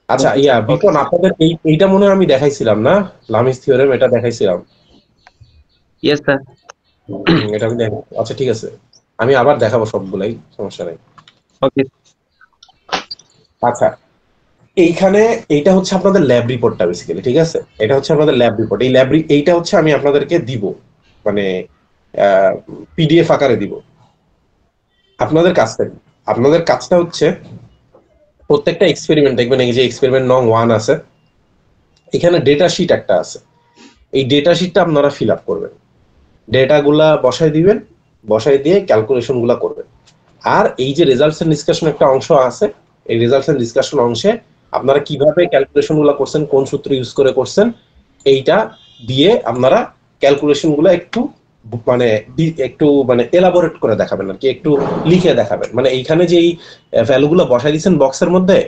আচ্ছা ওকে বিপন স্যার। আপনাদের এইটা মনে হয় আমি দেখাইছিলাম না, লামিস থিওরেম এটা দেখাইছিলাম। Yes sir. এটা আমি আচ্ছা ঠিক আছে, আমি আবার দেখাবো সবগুলাই, সমস্যা নাই। ওকে। আচ্ছা এইখানে এইটা হচ্ছে আপনাদের ল্যাব রিপোর্টটা বেসিক্যালি, ঠিক আছে, এটা হচ্ছে আপনাদের ল্যাব রিপোর্ট। এই এইটা হচ্ছে আমি আপনাদেরকে দিব, মানে পিডিএফ আকারে দিব। আপনাদের কাজটা কি? আপনাদের কাজটা হচ্ছে প্রত্যেকটা এক্সপেরিমেন্ট দেখবেন, এই যে এক্সপেরিমেন্ট নং 1 আছে, এখানে ডেটা শিট একটা আছে, এই ডেটা শিটটা আপনারা ফিল আপ করবেন, ডেটাগুলা বসাই দিবেন, বসাই দিয়ে ক্যালকুলেশন গুলা করবেন। আর এই যে রেজাল্টস এন্ড ডিসকাশন একটা অংশ আছে, এই রেজাল্টস এন্ড ডিসকাশন অংশে আপনারা কিভাবে ক্যালকুলেশন গুলা করছেন, কোন সূত্র ইউজ করে করছেন, এইটা দিয়ে আপনারা ক্যালকুলেশন গুলা একটু মানে একটু মানে এলাবোরেট করে দেখাবেন আর কি, একটু লিখে দেখাবেন। মানে এইখানে যে এই ভ্যালুগুলো বসাই দিচ্ছেন বক্সের মধ্যে,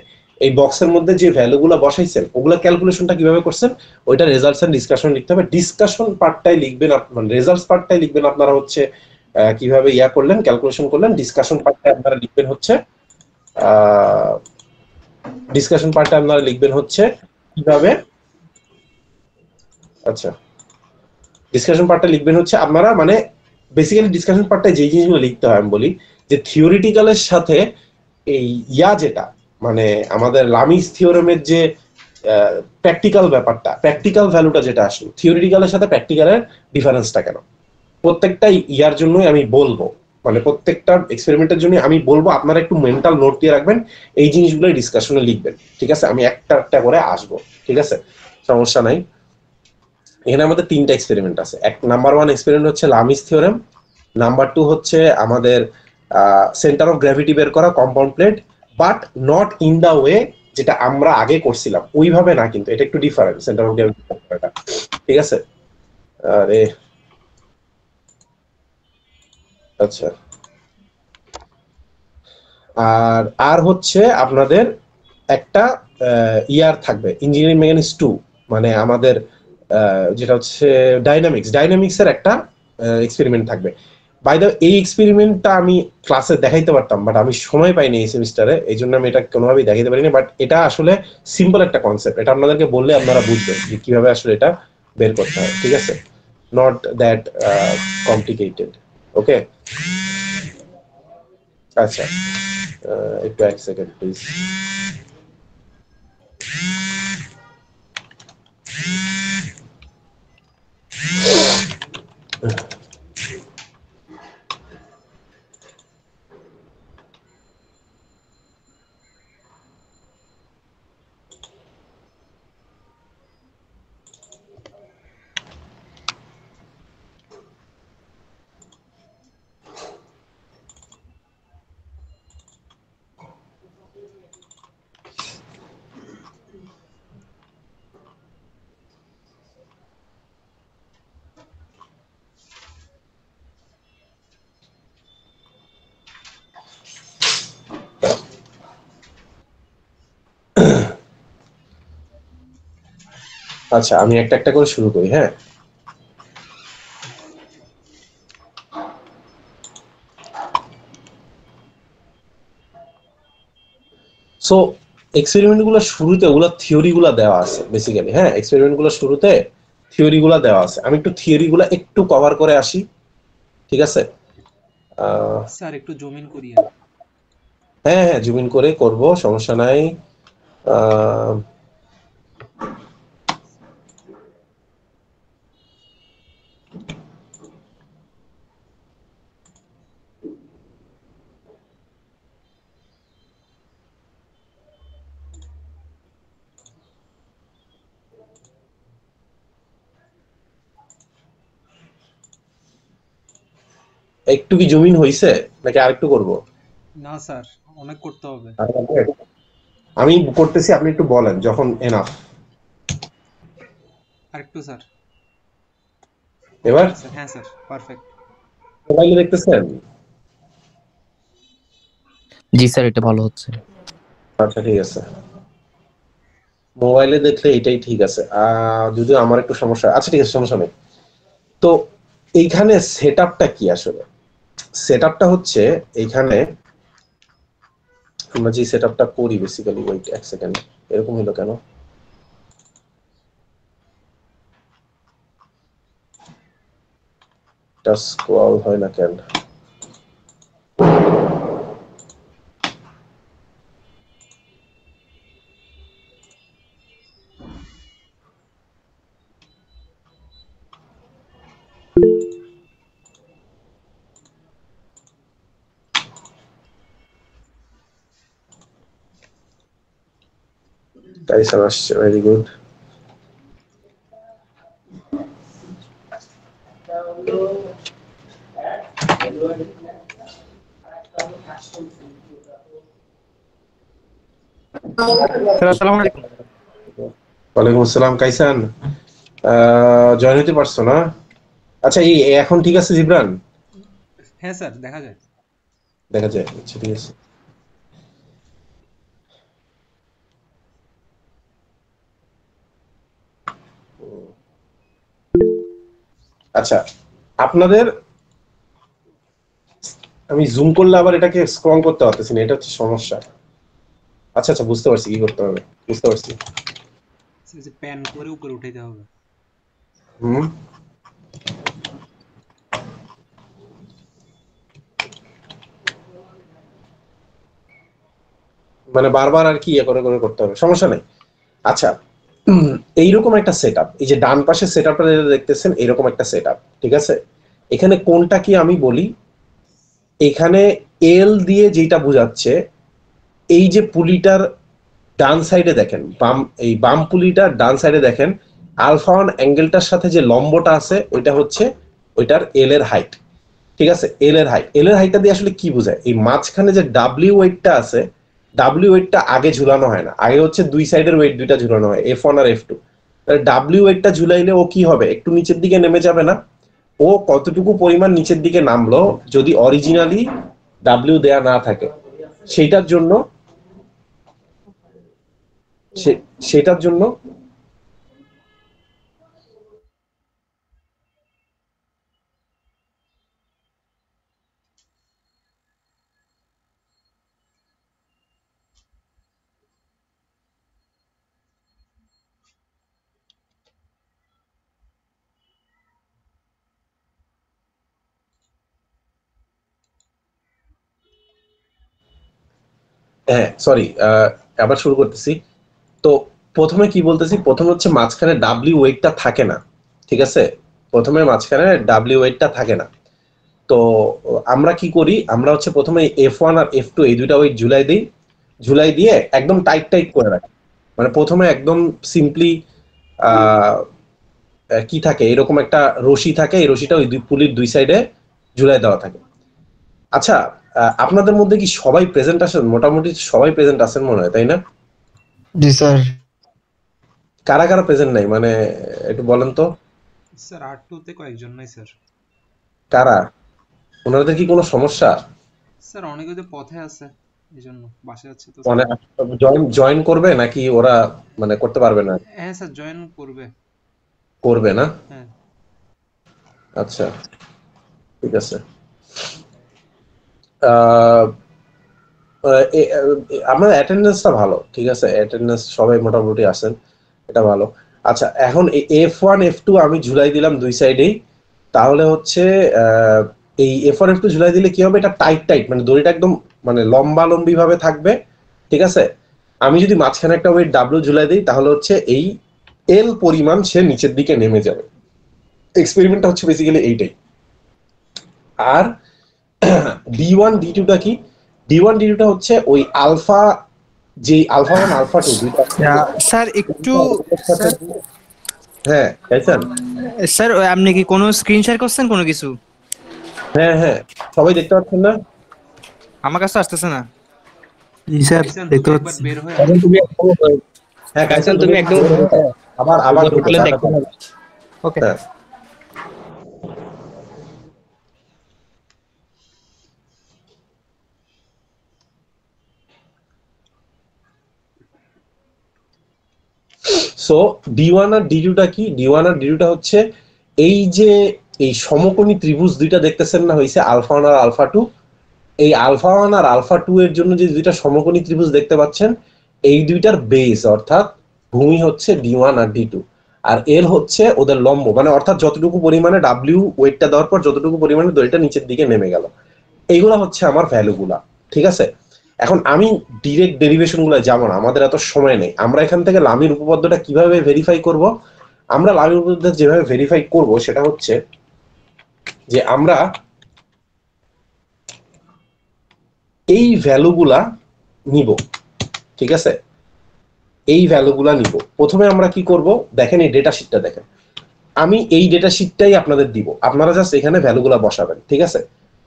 এই বক্সের মধ্যে যে ভ্যালুগুলো বসাইছেন ওগুলা ক্যালকুলেশনটা কিভাবে করছেন ওইটা রেজাল্টস এন্ড ডিসকাশন লিখতে হবে। ডিসকাশন পার্টটাই লিখবেন মানে রেজাল্টস পার্টটাই লিখবেন আপনারা হচ্ছে কিভাবে করলেন, ক্যালকুলেশন করলেন। ডিসকাশন পার্টটা আপনারা লিখবেন হচ্ছে ডিসকাশন পার্টটা আপনারা লিখবেন হচ্ছে কিভাবে, আচ্ছা ডিসকাশন পার্টটা লিখবেন হচ্ছে আপনারা মানে বেসিক্যালি ডিসকাশন পার্টটা যে জিনিসগুলো লিখতে হয় আমি বলি যে থিওরিটিক্যালের সাথে এই যেটা মানে আমাদের লামিস থিওরেমের যে প্র্যাকটিক্যাল ব্যাপারটা, প্র্যাকটিক্যাল ভ্যালুটা যেটা আসলো থিওরিটিক্যালের সাথে প্র্যাকটিক্যালের ডিফারেন্সটা কেন, প্রত্যেকটা জন্য আমি বলবো, মানে প্রত্যেকটা এক্সপেরিমেন্টের জন্য আমি বলবো আপনারা একটু মেন্টাল নোট দিয়ে রাখবেন, এই জিনিসগুলো ডিসকাশনে লিখবেন, ঠিক আছে? আমি একটা একটা করে আসবো, ঠিক আছে, সমস্যা নাই। এখানে আমাদের তিনটা এক্সপেরিমেন্ট আছে। এক নাম্বার 1 এক্সপেরিমেন্ট হচ্ছে লামিস থিওরেম, নাম্বার 2 হচ্ছে আমাদের সেন্টার অফ গ্র্যাভিটি বের করা compound plate, but not in the way যেটা আমরা আগে করছিলাম ওইভাবে না, কিন্তু এটা একটু ডিফারেন্ট সেন্টার অফ গ্র্যাভিটি বের করাটা, ঠিক আছে? আরে আচ্ছা, আর আর হচ্ছে আপনাদের একটা থাকবে ইঞ্জিনিয়ারিং মেকানিক্স 2, মানে আমাদের যেটা হচ্ছে ডাইনামিক্স এর একটা এক্সপেরিমেন্ট থাকবে। বাই দ্য এই এক্সপেরিমেন্টটা আমি ক্লাসে দেখাইতে পারতাম, বাট আমি সময় পাইনি এই সেমিস্টারে, এই জন্য আমি এটা কোনোভাবেই দেখাইতে পারিনি। বাট এটা আসলে সিম্পল একটা কনসেপ্ট, এটা আপনাদেরকে বললে আপনারা বুঝবেন যে কিভাবে আসলে এটা বের করতে হয়, ঠিক আছে? Not that complicated. ওকে, আচ্ছা একটু এক সেকেন্ড প্লিজ। আচ্ছা আমি একটা একটা করে শুরু করি, হ্যাঁ। সো এক্সপেরিমেন্ট গুলো শুরুতে ওগুলো থিওরি গুলা দেওয়া আছে বেসিক্যালি, হ্যাঁ এক্সপেরিমেন্ট গুলো শুরুতে থিওরি গুলা দেওয়া আছে, আমি একটু থিওরি গুলা একটু কভার করে আসি, ঠিক আছে? আহ, স্যার একটু জুম ইন করিয়েন। হ্যাঁ হ্যাঁ জুম ইন করে করব, সমস্যা নাই। আহ, একটু কি জুম ইন হয়েছে নাকি আরেকটু করবো? না স্যার, অনেক করতে হবে। আমি করতেছি, আপনি একটু বলেন যখন এনাফ। আরেকটু স্যার। এবার ওকে স্যার, হ্যাঁ স্যার, পারফেক্ট। মোবাইলে দেখতেছেন? জি স্যার, এটা ভালো হচ্ছে। আচ্ছা ঠিক আছে, মোবাইলে দেখলে এটাই ঠিক আছে। যদিও আমার একটু সমস্যা, আচ্ছা ঠিক আছে সমস্যা নেই। তো এইখানে সেটআপটা কি আসলে? সেটআপটা হচ্ছে এইখানে আমরা যে সেটআপটা করি বেসিক্যালি, ওয়েট এক সেকেন্ড, এরকম হলো কেন? এটা স্ক্রল হয় না কেন? টাইসন আসছে, ভেরি গুড। স্যার আসসালামু আলাইকুম। ওয়ালাইকুম আসসালাম, কাইসান। জয়েন হতে পারছো না? আচ্ছা, এই এখন ঠিক আছে জিবরান? হ্যাঁ স্যার, দেখা যায়। দেখা যায়, আচ্ছা ঠিক আছে। আচ্ছা, আপনাদের আমি জুম করলে আবার এটাকে স্ক্রল করতে পারতেছি না, এটা হচ্ছে সমস্যা। আচ্ছা আচ্ছা, বুঝতে পারছি কি করতে হবে, বুঝতে পারছি। স্যার, যে প্যান করে উপরে উঠাইতে হবে। হুম, মানে বারবার আর কি ইয়ে করে করে করতে হবে, সমস্যা নেই। আচ্ছা, এইরকম একটা সেটআপ, এই যে ডান পাশে সেটআপটা যেটা দেখতেছেন, এরকম একটা সেটআপ, ঠিক আছে? এখানে কোনটা কি আমি বলি, এখানে এল দিয়ে যেটা বোঝাচ্ছে, এই যে পুলিটার ডান সাইডে দেখেন, এই বাম পুলিটার ডান সাইডে দেখেন, আলফা ওয়ান অ্যাঙ্গেলটার সাথে যে লম্বটা আছে ওইটা হচ্ছে ওইটার এল এর হাইট, ঠিক আছে? এল এর হাইট, এল এর হাইটটা দিয়ে আসলে কি বোঝায়? এই মাঝখানে যে ডাব্লিউ ওয়েটটা আছে, ডাব্লিউ ওয়েটটা আগে ঝুলানো হয় না, আগে হচ্ছে দুই সাইডের ওয়েট দুইটা ঝুলানো হয়, F1 আর F2। ডাব্লিউ ওয়েটটা ঝুলাইলে ও কি হবে, একটু নিচের দিকে নেমে যাবে না? ও কতটুকু পরিমাণ নিচের দিকে নামলো যদি অরিজিনালি ডাব্লিউ দেয়া না থাকে, সেইটার জন্য সেটার জন্য হ্যাঁ সরি, আবার শুরু করতেছি। তো প্রথমে কি বলতেছি, প্রথমে হচ্ছে মাঝখানে ডাব্লিউ ওয়েটটা থাকে না, ঠিক আছে? প্রথমে মাঝখানে ডাব্লিউ ওয়েটটা থাকে না। তো আমরা কি করি, আমরা হচ্ছে প্রথমে F1 আর F2 এই দুইটা ওয়েট ঝুলাই দিই, ঝুলাই দিয়ে একদম টাইট টাইট করে রাখি। মানে প্রথমে একদম সিম্পলি কি থাকে, এরকম একটা রশি থাকে, এই রশিটা ওই দুই পুলির দুই সাইডে ঝুলাই দেওয়া থাকে। আচ্ছা, আপনাদের মধ্যে কি সবাই প্রেজেন্ট আছেন? মোটামুটি সবাই প্রেজেন্ট আছেন মনে হয়, তাই না? জি স্যার। কারা কারা প্রেজেন্ট নাই, মানে একটু বলেন তো। স্যার R2 তে কয়েকজন নাই স্যার। কারা? ওনাদের কি কোনো সমস্যা? স্যার অনেকে তো পথে আছে, এই জন্য বাসে আছে তো। মানে জয়েন জয়েন করবে নাকি ওরা মানে করতে পারবে না? হ্যাঁ স্যার, জয়েন করবে। করবে না? হ্যাঁ আচ্ছা ঠিক আছে। আহ, আপনার অ্যাটেন্ডেন্সটা ভালো, ঠিক আছে? অ্যাটেন্ডেন্স সবাই মোটামুটি আছেন, এটা ভালো। আচ্ছা, এখন F1 F2 আমি ঝুলাই দিলাম দুই সাইডেই, তাহলে হচ্ছে এই F1 F2 ঝুলাই দিলে কি হবে, এটা টাইট টাইট, মানে দড়িটা একদম মানে লম্বা লম্বি ভাবে থাকবে, ঠিক আছে? আমি যদি মাঝখানে একটা ওয়েট ডাব্লিউ ঝুলাই দিই, তাহলে হচ্ছে এই এল পরিমাণ সে নিচের দিকে নেমে যাবে। এক্সপেরিমেন্টটা হচ্ছে বেসিক্যালি এইটাই। আর D1 D2টা কি? D1 D2টা হচ্ছে ওই আলফা, যে আলফা ওয়ান আলফা টু দুইটা। স্যার একটু হ্যাঁ কাইসান, স্যার আপনি কি কোনো স্ক্রিন শেয়ার করছেন কোনো কিছু? হ্যাঁ হ্যাঁ, সবাই দেখতে পাচ্ছেন না? আমার কাছে আসতেছে না। জি স্যার, কাইসান, দেখতে তুমি একবার পাচ্ছি। বের হয়ে এখন তুমি একদম হ্যাঁ কাইসান, তুমি একদম আবার আবার ঢুকলে দেখতে হবে। ওকে। হ্যাঁ। সো D1 আর D2টা কি? D1 আর D2টা হচ্ছে এই যে এই সমকোণী ত্রিভুজ দুইটা দেখতেছেন না, হইছে alpha one R alpha to. এই alpha one R alpha to এর জন্য যে দুইটা সমকোণী ত্রিভুজ দেখতে পাচ্ছেন, এই দুইটার বেস অর্থাৎ ভূমি হচ্ছে D1 আর D2, আর এল হচ্ছে ওদের লম্ব, মানে অর্থাৎ যতটুকু পরিমাণে ডাব্লিউ ওয়েটটা দেওয়ার পর যতটুকু পরিমাণে দড়িটা নিচের দিকে নেমে গেল, এইগুলা হচ্ছে আমার ভ্যালুগুলা। ঠিক আছে, এখন আমি ডিরেক্ট ডেরিভেশন গুলো যাবো না, আমাদের এত সময় নেই। আমরা এখান থেকে লামির উপপাদ্যটা কিভাবে ভেরিফাই করব? আমরা লামির উপপাদ্য যেভাবে ভেরিফাই করব সেটা হচ্ছে যে আমরা এই ভ্যালুগুলা নিব। ঠিক আছে, এই ভ্যালুগুলা নিব। প্রথমে আমরা কি করব দেখেন, এই ডেটা শিটটা দেখেন, আমি এই ডেটা শিটটাই আপনাদের দিব, আপনারা জাস্ট এখানে ভ্যালুগুলা বসাবেন। ঠিক আছে,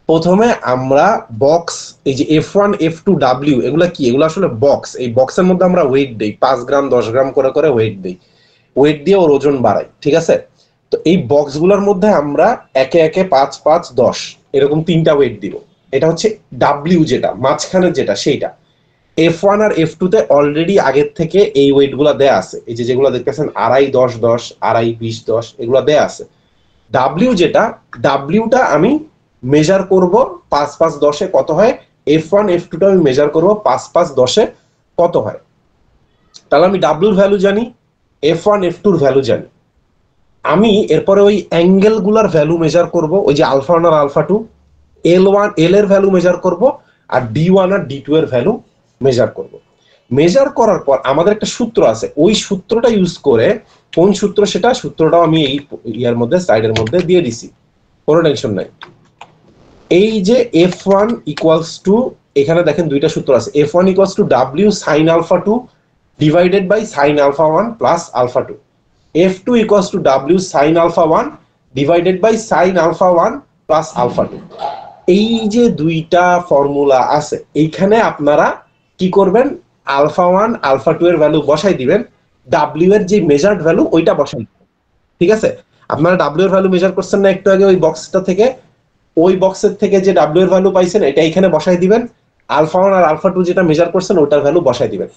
প্রথমে আমরা বক্স, এই যে F1 F2 W, এগুলা কি? এগুলো আসলে বক্স। এই বক্সের মধ্যে আমরা ওয়েট দেই, 5 গ্রাম 10 গ্রাম করে করে ওয়েট দেই, ওয়েট দিয়ে ওর ওজন বাড়াই। ঠিক আছে, তো এই বক্সগুলোর মধ্যে আমরা একে একে 5 5 10 এরকম 3টা ওয়েট দিব। এটা হচ্ছে W, যেটা মাঝখানের যেটা সেইটা। F1 আর F2 তে অলরেডি আগের থেকে এই ওয়েট গুলা দেয়া আছে, এই যে যেগুলো দেখতেছেন 2.5 10 10 2.5 20 10 এগুলো দেয়া আছে। W যেটা, Wটা আমি মেজার করব 5 5 10 কত হয়, F1 F2 টা আমি মেজার করব 5 5 10 কত হয়। তাহলে আমি W এর ভ্যালু জানি, F1 F2 এর ভ্যালু জানি। আমি এরপরে ওই অ্যাঙ্গেল গুলার ভ্যালু মেজার করব, ওই যে আলফা 1 আর আলফা 2, L1 L এর ভ্যালু মেজার করব, আর D1 আর D2 এর ভ্যালু মেজার করব। মেজার করার পর আমাদের একটা সূত্র আছে, ওই সূত্রটা ইউজ করে, কোন সূত্র সেটা, সূত্রটাও আমি এই ইয়ার মধ্যে সাইডের মধ্যে দিয়ে দিছি, কোনো টেনশন নাই। এই যে F1 ইকুয়ালস টু, এখানে দেখেন দুইটা সূত্র আছে, F1 equals to W sin alpha 2 divided by sin alpha 1 plus alpha 2, F2 equals to W sin alpha 1 divided by sin alpha 1 plus alpha 2। এই যে দুইটা ফর্মুলা আছে, এইখানে আপনারা কি করবেন, আলফা 1 আলফা 2 এর ভ্যালু বসাই দিবেন, W এর যে মেজার্ড ভ্যালু ওইটা বসাই দিবেন। ঠিক আছে, আপনারা W এর ভ্যালু মেজার করছেন না একটু আগে ওই বক্সটা থেকে, ওই বক্সের থেকে যে W এর ভ্যালু পাইছেন এটা এখানে বসাই দিবেন, আলফা 1 আর আলফা 2 যেটা মেজার করছেন ওটার ভ্যালু বসাই দিবেন।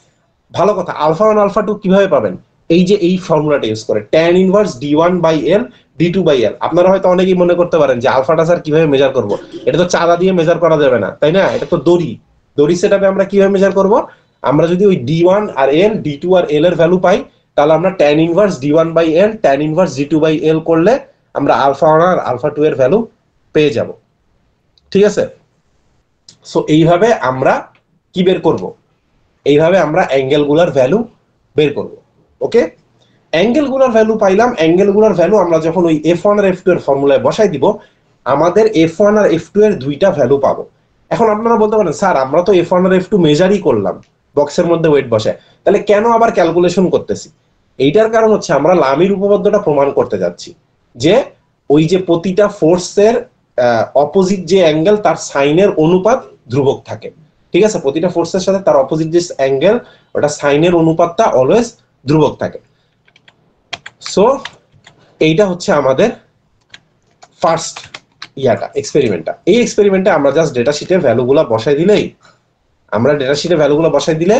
ভালো কথা, আলফা 1 আলফা 2 কিভাবে পাবেন? এই যে এই ফর্মুলাটা ইউজ করে, tan inverse D1 by L D2 by L। আপনারা হয়তো অনেকেই মনে করতে পারেন যে আলফাটা স্যার কিভাবে মেজার করব, এটা তো চাঁদা দিয়ে মেজার করা যাবে না, তাই না? এটা তো দড়ি, দড়ি সেটআপে আমরা কিভাবে মেজার করব? আমরা যদি ওই D1 আর L D2 আর L এর ভ্যালু পাই, তাহলে আমরা tan inverse D1 by L tan inverse D2 by L করলে আমরা আলফা 1 আর আলফা 2 এর ভ্যালু পেয়ে যাব। ঠিক আছে, সো এইভাবে আমরা কি বের করব? এইভাবে আমরা অ্যাঙ্গেল গুলার ভ্যালু বের করব। ওকে, অ্যাঙ্গেল গুলার ভ্যালু পাইলাম, অ্যাঙ্গেল গুলার ভ্যালু আমরা যখন ওই F1 আর F2 এর ফর্মুলায় বসাই দিব, আমাদের F1 আর F2 এর দুইটা ভ্যালু পাবো। এখন আপনারা বলতে পারেন স্যার আমরা তো F1 আর F2 মেজারই করলাম বক্সের মধ্যে ওয়েট বসায়, তাহলে কেন আবার ক্যালকুলেশন করতেছি? এইটার কারণ হচ্ছে আমরা লামির উপপাদ্যটা প্রমাণ করতে যাচ্ছি যে ওই যে প্রতিটা ফোর্সের অপোজিট যে অ্যাঙ্গেল তার সাইনের অনুপাত ধ্রুবক থাকে। ঠিক আছে, প্রতিটা ফোর্সের সাথে তার অপোজিট যে অ্যাঙ্গেল ওটা সাইনের অনুপাতটা অলওয়েজ ধ্রুবক থাকে। সো এইটা হচ্ছে আমাদের ফার্স্ট ইয়াটা, এক্সপেরিমেন্টটা। এই এক্সপেরিমেন্টে আমরা জাস্ট ডেটা শিটের ভ্যালুগুলো বসাই দিলেই, আমরা ডেটা শিটের ভ্যালুগুলো বসাই দিলে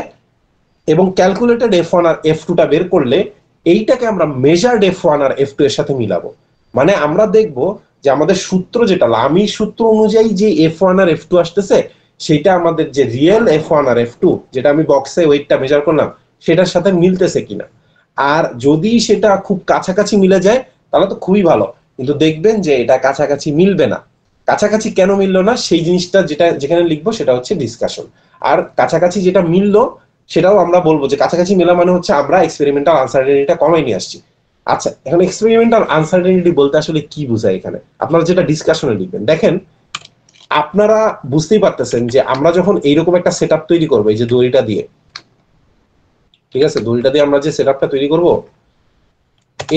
এবং ক্যালকুলেটেড F1 আর F2 টা বের করলে এইটাকে আমরা মেজার্ড F1 আর F2 এর সাথে মিলাবো। মানে আমরা দেখব যে আমাদের সূত্র যেটা লামির সূত্র অনুযায়ী যে F1 আর F2 আসতেছে, সেটা আমাদের যে রিয়েল F1 আর F2 যেটা আমি বক্সে ওয়েটটা মেজার করলাম সেটার সাথে মিলতেছে কিনা। আর যদি সেটা খুব কাছাকাছি মিলে যায় তাহলে তো খুবই ভালো, কিন্তু দেখবেন যে এটা কাছাকাছি মিলবে না। কাছাকাছি কেন মিললো না সেই জিনিসটা যেটা যেখানে লিখবো সেটা হচ্ছে ডিসকাশন। আর কাছাকাছি যেটা মিললো সেটাও আমরা বলবো যে কাছাকাছি মেলা মানে হচ্ছে আমরা এক্সপেরিমেন্টাল আনসার্টেনিটিটা কমাই নিয়ে আসছি। আচ্ছা, এখন এক্সপেরিমেন্টাল আনসার্টেনিটি বলতে আসলে কি বোঝায় এখানে, আপনারা যেটা ডিসকাশনে লিখবেন। দেখেন, আপনারা বুঝতেই পারতেছেন যে আমরা যখন এইরকম একটা সেটআপ তৈরি করবো, এই যে দড়িটা দিয়ে, ঠিক আছে, দড়িটা দিয়ে আমরা যে সেটআপটা তৈরি করব,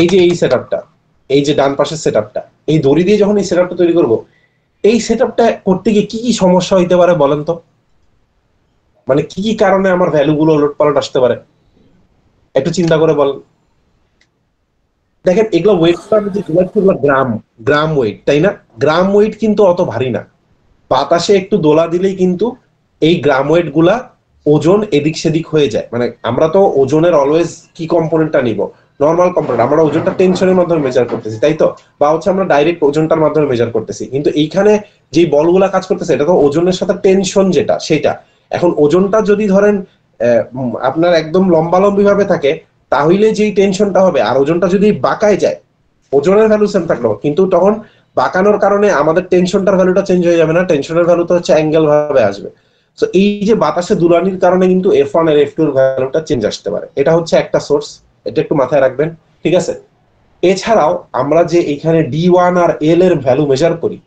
এই যে এই সেটআপটা, এই যে ডান পাশের সেটআপটা, এই দড়ি দিয়ে যখন এই সেটআপটা তৈরি করব, এই সেটআপটা করতে গিয়ে কি কি সমস্যা হইতে পারে বলেন তো? মানে কি কি কারণে আমার ভ্যালুগুলো উলটপালট আসতে পারে একটু চিন্তা করে বলেন। দেখেন, এগুলো ওয়েট গ্রাম গ্রাম ওয়েট, তাই না? গ্রাম ওয়েট কিন্তু অত ভারী না, বাতাসে একটু দোলা দিলেই কিন্তু এই গ্রাম ওয়েট গুলা ওজন এদিক সেদিক হয়ে যায়। মানে আমরা তো ওজনের অলওয়েজ কি কম্পোনেন্টটা নিব, নরমাল কম্পোনেন্ট। আমরা ওজনটা টেনশনের মাধ্যমে মেজার করতেছি, তাই তো? বা হচ্ছে আমরা ডাইরেক্ট ওজনটার মাধ্যমে মেজার করতেছি, কিন্তু এইখানে যে বলগুলা কাজ করতেছে এটা তো ওজনের সাথে টেনশন যেটা সেটা। এখন ওজনটা যদি ধরেন আপনার একদম লম্বালম্বি ভাবে থাকে, তাহলে যেই টেনশনটা হবে, আর ওজনটা যদি বাঁকায় যায়, ওজনের ভ্যালু সেম থাকলো কিন্তু তখন বাঁকানোর কারণে আমাদের টেনশনটার ভ্যালুটা চেঞ্জ হয়ে যাবে না, টেনশনের ভ্যালু তো হচ্ছে অ্যাঙ্গেল ভাবে আসবে। তো এই যে বাতাসে দুলানির কারণে কিন্তু F1 আর F2 এর ভ্যালুটা চেঞ্জ আসতে পারে, এটা হচ্ছে একটা সোর্স, এটা একটু মাথায় রাখবেন, ঠিক আছে? এছাড়াও আমরা যে এখানে D1 আর L এর ভ্যালু মেজার করি,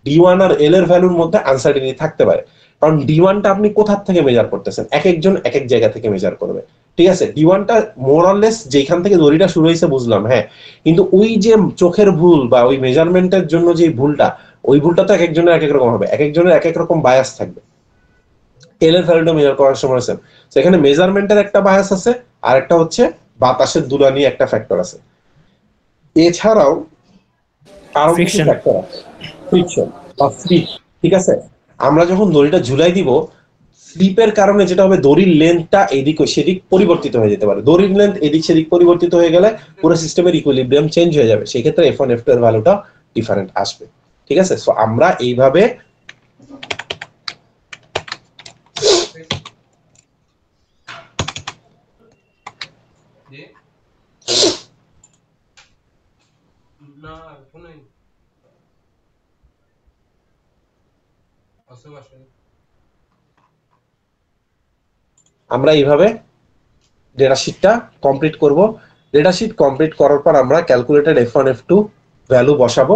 D1 আর L এর ভ্যালুর মধ্যে আনসার্টেনিটি থাকতে পারে, কারণ D1টা আপনি কোথা থেকে মেজার করতেছেন, এক একজন এক এক জায়গা থেকে মেজার করবে, ঠিক আছে? D1টা মোর অর লেস যেখান থেকে দড়িটা শুরু হয়েছে বুঝলাম, হ্যাঁ, কিন্তু ওই যে চোখের ভুল বা ওই মেজারমেন্টের জন্য যে ভুলটা, ওই ভুলটা তো এক একজনের এক এক রকম হবে, এক একজনের এক এক রকম বায়াস থাকবে। এল এর ভ্যালুটা মেজার করার সময় সেম, সেখানে মেজারমেন্টের একটা বায়াস আছে, আর একটা হচ্ছে বাতাসের দুলানি একটা ফ্যাক্টর আছে। এছাড়াও আরো কিছু Friction. ফ্যাক্টর আছে, ফ্রিকশন বা স্লিপ, ঠিক আছে? আমরা যখন দড়িটা ঝুলাই দিব, স্লিপের কারণে যেটা হবে, দড়ির লেন্থটা এদিক সেদিক পরিবর্তিত হয়ে যেতে পারে, দড়ির লেন্থ এদিক সেদিক পরিবর্তিত হয়ে গেলে পুরো সিস্টেমের ইকুইলিব্রিয়াম চেঞ্জ হয়ে যাবে, সেই ক্ষেত্রে F1 F2 এর ভ্যালুটা ডিফারেন্ট আসবে, ঠিক আছে? সো আমরা এইভাবে ডেটা শিটটা কমপ্লিট করব। ডেটা শিট কমপ্লিট করার পর আমরা ক্যালকুলেটেড F1 F2 ভ্যালু বসাবো।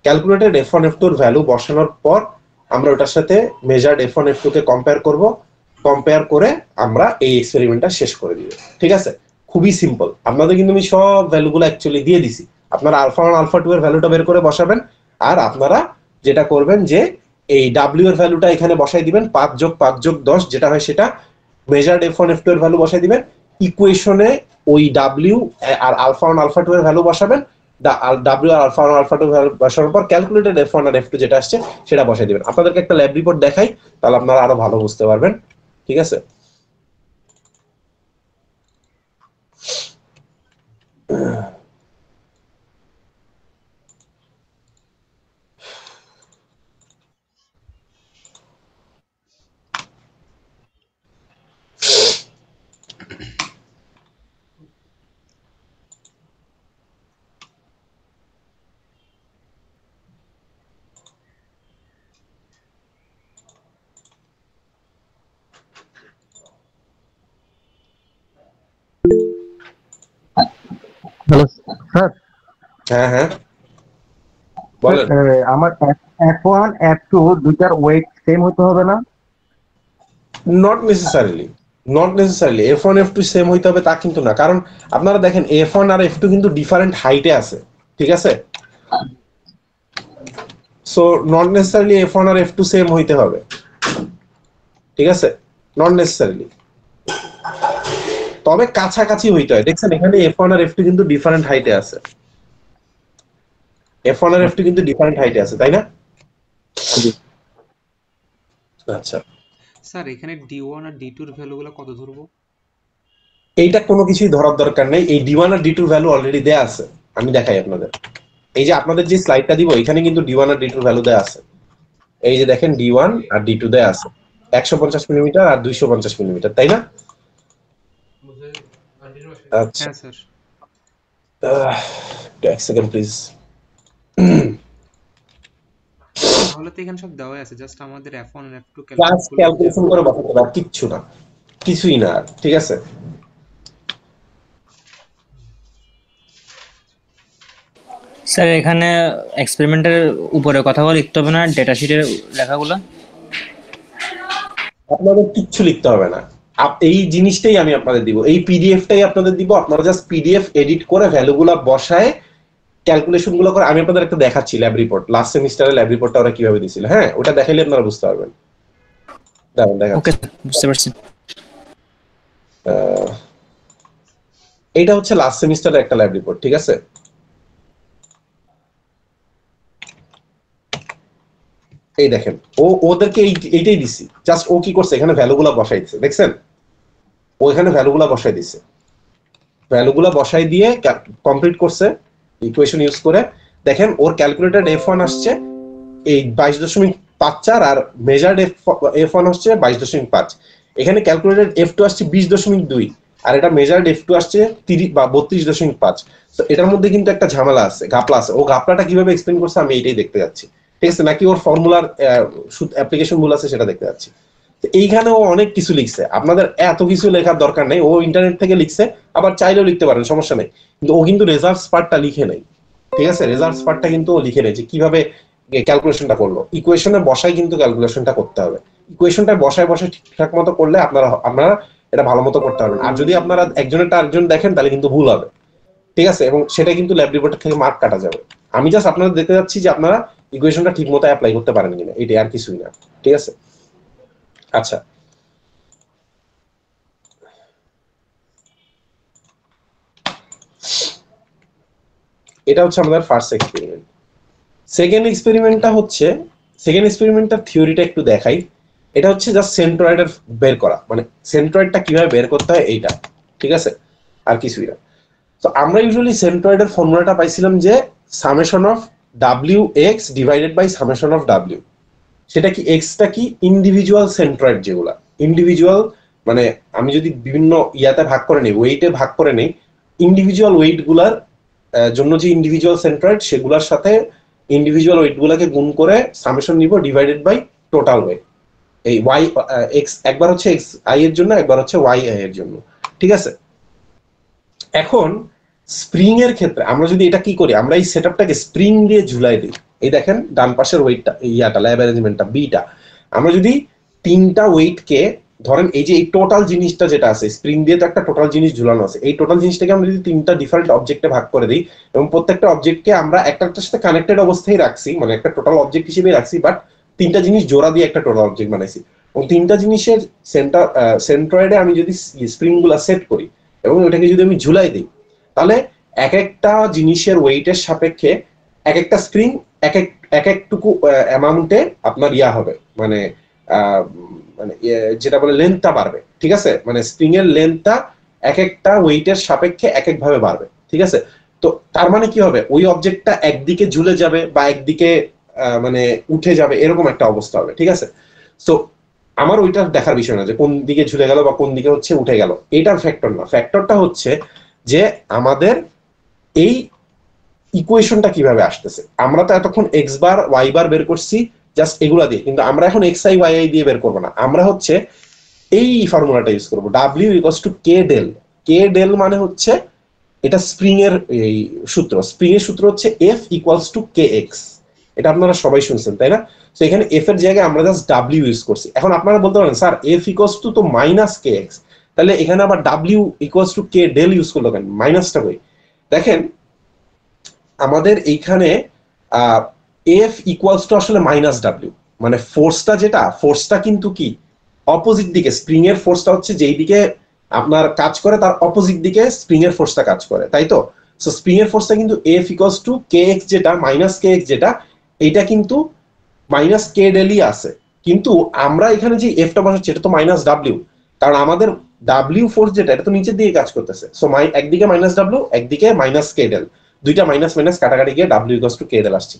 ক্যালকুলেটেড F1 F2 এর ভ্যালু বসানোর পর আমরা ওটার সাথে মেজার্ড F1 F2 কে কম্পেয়ার করব, কম্পেয়ার করে আমরা এই এক্সপেরিমেন্টটা শেষ করে দিব, ঠিক আছে? খুবই সিম্পল, আপনাদের কিন্তু আমি সব ভ্যালুগুলো অ্যাকচুয়ালি দিয়ে দিছি, আপনারা আলফা 1 আলফা 2 এর ভ্যালুটা বের করে বসাবেন, আর আপনারা যেটা করবেন যে এই W এর ভ্যালুটা এখানে বসাই দিবেন, 5 যোগ 5 যোগ 10 যেটা হয় সেটা, মেজার্ড F1 F2 এর ভ্যালু বসাই দিবেন, ইকুয়েশনে ওই W আর আলফা 1 আলফা 2 এর ভ্যালু বসাবেন, W আর আলফা 1 আলফা 2 ভ্যালু বসানোর পর ক্যালকুলেটেড F1 আর F2 যেটা আসছে সেটা বসাই দিবেন। আপনাদেরকে একটা ল্যাব রিপোর্ট দেখাই, তাহলে আপনারা আরো ভালো বুঝতে পারবেন, ঠিক আছে? হ্যালো স্যার, হ্যাঁ হ্যাঁ বলেন। আমার F1 F2 দুইটার ওয়েট সেম হতে হবে না? Not necessarily, not necessarily F1 F2 same হইতে হবে তা কিন্তু না, কারণ আপনারা দেখেন F1 আর F2 কিন্তু ডিফারেন্ট হাইটে আছে, ঠিক আছে? সো নট নেসেসারিলি F1 আর F2 সেম হইতে হবে, ঠিক আছে? নট নেসেসারিলি, তবে কাছাকাছি হইতে হয়। দেখছেন এখানে F1 আর F2 কিন্তু ডিফারেন্ট হাইটে আছে, F1 আর F2 কিন্তু ডিফারেন্ট হাইটে আছে, তাই না? আচ্ছা, স্যার এখানে D1 আর D2 এর ভ্যালুগুলো কত ধরবো? এইটা কোনো কিছুই ধরার দরকার নেই, এই D1 আর D2 ভ্যালু অলরেডি দেয়া আছে, আমি দেখাই আপনাদের। এই যে আপনাদের যে স্লাইডটা দিব এখানে কিন্তু D1 আর D2 ভ্যালু দেয়া আছে, এই যে দেখেন D1 আর D2 দেয়া আছে, 150 মিলিমিটার আর 250 মিলিমিটার, তাই না? আচ্ছা, হ্যাঁ স্যার। এক সেকেন্ড প্লিজ। তাহলে তো এখানে সব দেওয়াই আছে, জাস্ট আমাদের F1 আর F2 জাস্ট ক্যালকুলেশন করে বসাতে হবে, কিচ্ছু না, কিছুই না, ঠিক আছে? স্যার এখানে এক্সপেরিমেন্টের উপরে কথাগুলো লিখতে হবে না, ডেটা শিটের লেখাগুলো? আপনাদের কিচ্ছু লিখতে হবে না, এই জিনিসটাই আমি আপনাদের দিব, এই পিডিএফটাই আপনাদের দিব, আপনারা জাস্ট পিডিএফ এডিট করে ভ্যালুগুলো বসায় ক্যালকুলেশন গুলো করে, আমি আপনাদের একটা দেখাচ্ছি ল্যাব রিপোর্ট, লাস্ট সেমিস্টারের ল্যাব রিপোর্টটা ওরা কিভাবে দিছিল, হ্যাঁ, ওটা দেখাইলে আপনারা বুঝতে পারবেন। ওকে, বুঝতে পারছি। এইটা হচ্ছে লাস্ট সেমিস্টারের একটা ল্যাব রিপোর্ট, ঠিক আছে? এই দেখেন ওদেরকে এইটাই দিছি, জাস্ট ও কি করছে এখানে ভ্যালুগুলা বসাই দিছে, দেখছেন? ও এখানে ভ্যালুগুলা বসাই দিছে, ভ্যালুগুলা বসাই দিয়ে কমপ্লিট করছে ইকুয়েশন ইউজ করে। দেখেন ওর ক্যালকুলেটেড F1 আসছে এই 22.54 আর মেজার্ড F1 হচ্ছে 22.5। এখানে ক্যালকুলেটেড F2 আসছে 20.2 আর এটা মেজার্ড F2 আসছে 30 বা 32.5। তো এটার মধ্যে কিন্তু একটা ঝামেলা আছে, ঘাপলা আছে। ও ঘাপলাটা কিভাবে এক্সপ্লেইন করছে আমি এটাই দেখতে যাচ্ছি, ঠিক আছে, নাকি ওর ফর্মুলার অ্যাপ্লিকেশন ভুল আছে সেটা দেখতে যাচ্ছি। তো এইখানে ও অনেক কিছু লিখছে, আপনাদের এত কিছু লেখার দরকার নেই, ও ইন্টারনেট থেকে লিখছে, আবার চাইলেও লিখতে পারেন, সমস্যা নেই, কিন্তু ও কিন্তু রেজাল্টস পার্টটা লিখে নেই, ঠিক আছে, রেজাল্টস পার্টটা কিন্তু ও লিখে নেই যে কিভাবে ক্যালকুলেশনটা করলো। ইকুয়েশনে বসাই কিন্তু ক্যালকুলেশনটা করতে হবে, ইকুয়েশনটা বসায় বসায় ঠিকঠাক মতো করলে আপনারা এটা ভালো মতো করতে পারবেন। আর যদি আপনারা একজনেরটা আরেকজন দেখেন তাহলে কিন্তু ভুল হবে, ঠিক আছে, এবং সেটা কিন্তু ল্যাব রিপোর্টের থেকে মার্ক কাটা যাবে। আমি জাস্ট আপনাদের দেখতে যাচ্ছি যে আপনারা ইকুয়েশনটা ঠিক মতো অ্যাপ্লাই করতে পারেন কিনা, এটাই, আর কিছুই না, ঠিক আছে। আচ্ছা, এটা হচ্ছে আমাদের ফার্স্ট এক্সপেরিমেন্ট। সেকেন্ড এক্সপেরিমেন্টটার থিওরিটা একটু দেখাই। এটা হচ্ছে জাস্ট সেন্ট্রয়েডের বের করা, মানে সেন্ট্রয়েডটা কিভাবে বের করতে হয় এইটা, ঠিক আছে, আর কিছুই না। তো আমরা ইউজুয়ালি সেন্ট্রয়েডের ফর্মুলাটা পাইছিলাম যে summation of W X divided by summation of W. সেটা কি, এক্সটা কি ইন্ডিভিজুয়াল সেন্ট্রয়েড, যেগুলা ইন্ডিভিজুয়াল, মানে আমি যদি বিভিন্ন ইয়াতে ভাগ করে নেই, ওয়েটে ভাগ করে নেই, ইন্ডিভিজুয়াল ওয়েট গুলার জন্য যে ইন্ডিভিজুয়াল সেন্ট্রয়েড সেগুলোর সাথে ইন্ডিভিজুয়াল ওয়েট গুলাকে গুণ করে সামেশন নিব ডিভাইডেড বাই টোটাল ওয়েট। এই ওয়াই এক্স একবার হচ্ছে এক্স আই এর জন্য, একবার হচ্ছে ওয়াই আই এর জন্য, ঠিক আছে। এখন স্প্রিং এর ক্ষেত্রে আমরা যদি এটা কি করি, আমরা এই সেটআপটাকে স্প্রিং দিয়ে ঝুলাই দিই। এই দেখেন ডান পাশের ওয়েটটা, ইয়াটা ল্যাব অ্যারেঞ্জমেন্টটা বিটা, আমরা যদি তিনটা ওয়েটকে ধরেন, এই যে এই টোটাল জিনিসটা যেটা আছে স্প্রিং দিয়ে তো একটা টোটাল জিনিস ঝুলানো আছে, এই টোটাল জিনিসটাকে আমরা যদি তিনটা ডিফারেন্ট অবজেক্টে ভাগ করে দিই এবং প্রত্যেকটা অবজেক্টকে আমরা একটার সাথে কানেক্টেড অবস্থায় রাখছি, মানে একটা টোটাল অবজেক্ট হিসেবে রাখছি, বাট তিনটা জিনিস জোড়া দিয়ে একটা টোটাল অবজেক্ট বানাইছি, এবং তিনটা জিনিসের সেন্ট্রয়েডে আমি যদি স্প্রিং গুলা সেট করি এবং ওটাকে যদি আমি ঝুলাই দিই, তাহলে এক একটা জিনিসের ওয়েটের সাপেক্ষে এক একটা স্প্রিং এক একটুকু অ্যামাউন্টে আপনার ইয়া হবে, মানে মানে যেটা বলে লেন্থটা বাড়বে, ঠিক আছে, মানে স্প্রিং এর লেন্থটা এক একটা ওয়েটের সাপেক্ষে এক এক ভাবে বাড়বে, ঠিক আছে। তো তার মানে কি হবে, ওই অবজেক্টটা একদিকে ঝুলে যাবে বা একদিকে মানে উঠে যাবে, এরকম একটা অবস্থা হবে, ঠিক আছে। তো আমার ওইটা দেখার বিষয় না যে কোন দিকে ঝুলে গেল বা কোন দিকে হচ্ছে উঠে গেল, এটার ফ্যাক্টর না, ফ্যাক্টরটা হচ্ছে যে আমাদের এই ইকুয়েশনটা কিভাবে আসতেছে। আমরা তো এতক্ষণ এক্স বার ওয়াই বার বের করছি জাস্ট এগুলা দিয়ে, কিন্তু আমরা এখন এক্স আই ওয়াই আই দিয়ে বের করবো না, আমরা হচ্ছে এই ফর্মুলাটা ইউজ করবো, W equals to K del. K del মানে হচ্ছে এটা স্প্রিং এর এই সূত্র, স্প্রিং এর সূত্র হচ্ছে F equals to K x, এটা আপনারা সবাই শুনছেন তাই না। তো এখানে এফ এর জায়গায় আমরা জাস্ট ডাব্লিউ ইউজ করছি। এখন আপনারা বলতে পারেন স্যার এফ ইকুয়ালস টু তো মাইনাস কে এক্স, তাহলে এখানে আবার W equals to K del use করলো কেন, মাইনাসটা কই। দেখেন আমাদের এইখানে এফ ইকুয়ালস টু আসলে মাইনাস ডাব্লিউ, মানে ফোর্সটা যেটা, ফোর্সটা কিন্তু কি অপোজিট দিকে, স্প্রিং এর ফোর্সটা হচ্ছে যেই দিকে আপনার কাজ করে তার অপোজিট দিকে স্প্রিং এর ফোর্সটা কাজ করে, তাই তো। সো স্প্রিং এর ফোর্সটা কিন্তু F equals to K x, যেটা মাইনাস কে এক্স যেটা, এইটা কিন্তু মাইনাস কে ডেলই আছে, কিন্তু আমরা এখানে যে এফটা বসাচ্ছি এটা তো মাইনাস ডাব্লিউ, কারণ আমাদের ডাব্লিউ ফোর্স যেটা এটা তো নিচের দিকে কাজ করতেছে। সো একদিকে মাইনাস ডাব্লিউ, একদিকে মাইনাস কে ডেল, দুইটা মাইনাস মাইনাস কাটাকাটি গিয়ে W equals to K del আসছে।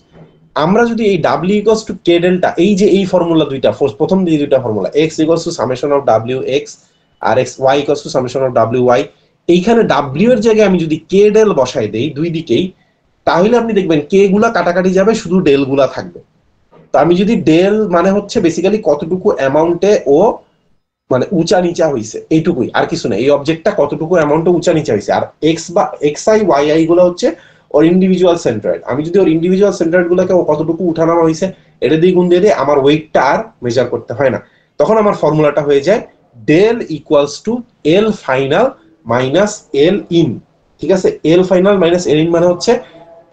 আমরা যদি এই ডাব্লিউ ইকুয়ালস টু কে ডেলটা, এই যে এই ফর্মুলা দুইটা, প্রথম দিকে দুইটা formula, X equals to summation of W X আর X Y equals to summation of W Y, এইখানে ডাব্লিউ এর জায়গায় আমি যদি কে ডেল বসাই দেই দুই দিকেই, তাহলে আপনি দেখবেন কে গুলা কাটাকাটি যাবে, শুধু ডেল গুলা থাকবে। তো আমি যদি ডেল মানে হচ্ছে বেসিক্যালি কতটুকু অ্যামাউন্টে ও মানে উঁচা নিচা হইছে, এইটুকুই, আর কিছু না, এই অবজেক্টটা কতটুকু অ্যামাউন্টে উঁচা নিচা হইছে। আর এক্স বা এক্স আই ওয়াই আই গুলো হচ্ছে ওর ইন্ডিভিজুয়াল সেন্ট্রয়েড, আমি যদি ওর ইন্ডিভিজুয়াল সেন্ট্রয়েড গুলোকে ও কতটুকু উঠানামা হয়েছে এটা দিয়ে গুণ দিয়ে আমার ওয়েটটা আর মেজার করতে হয় না, তখন আমার ফর্মুলাটা হয়ে যায় del equals to L final minus L in, ঠিক আছে। L final minus L in মানে হচ্ছে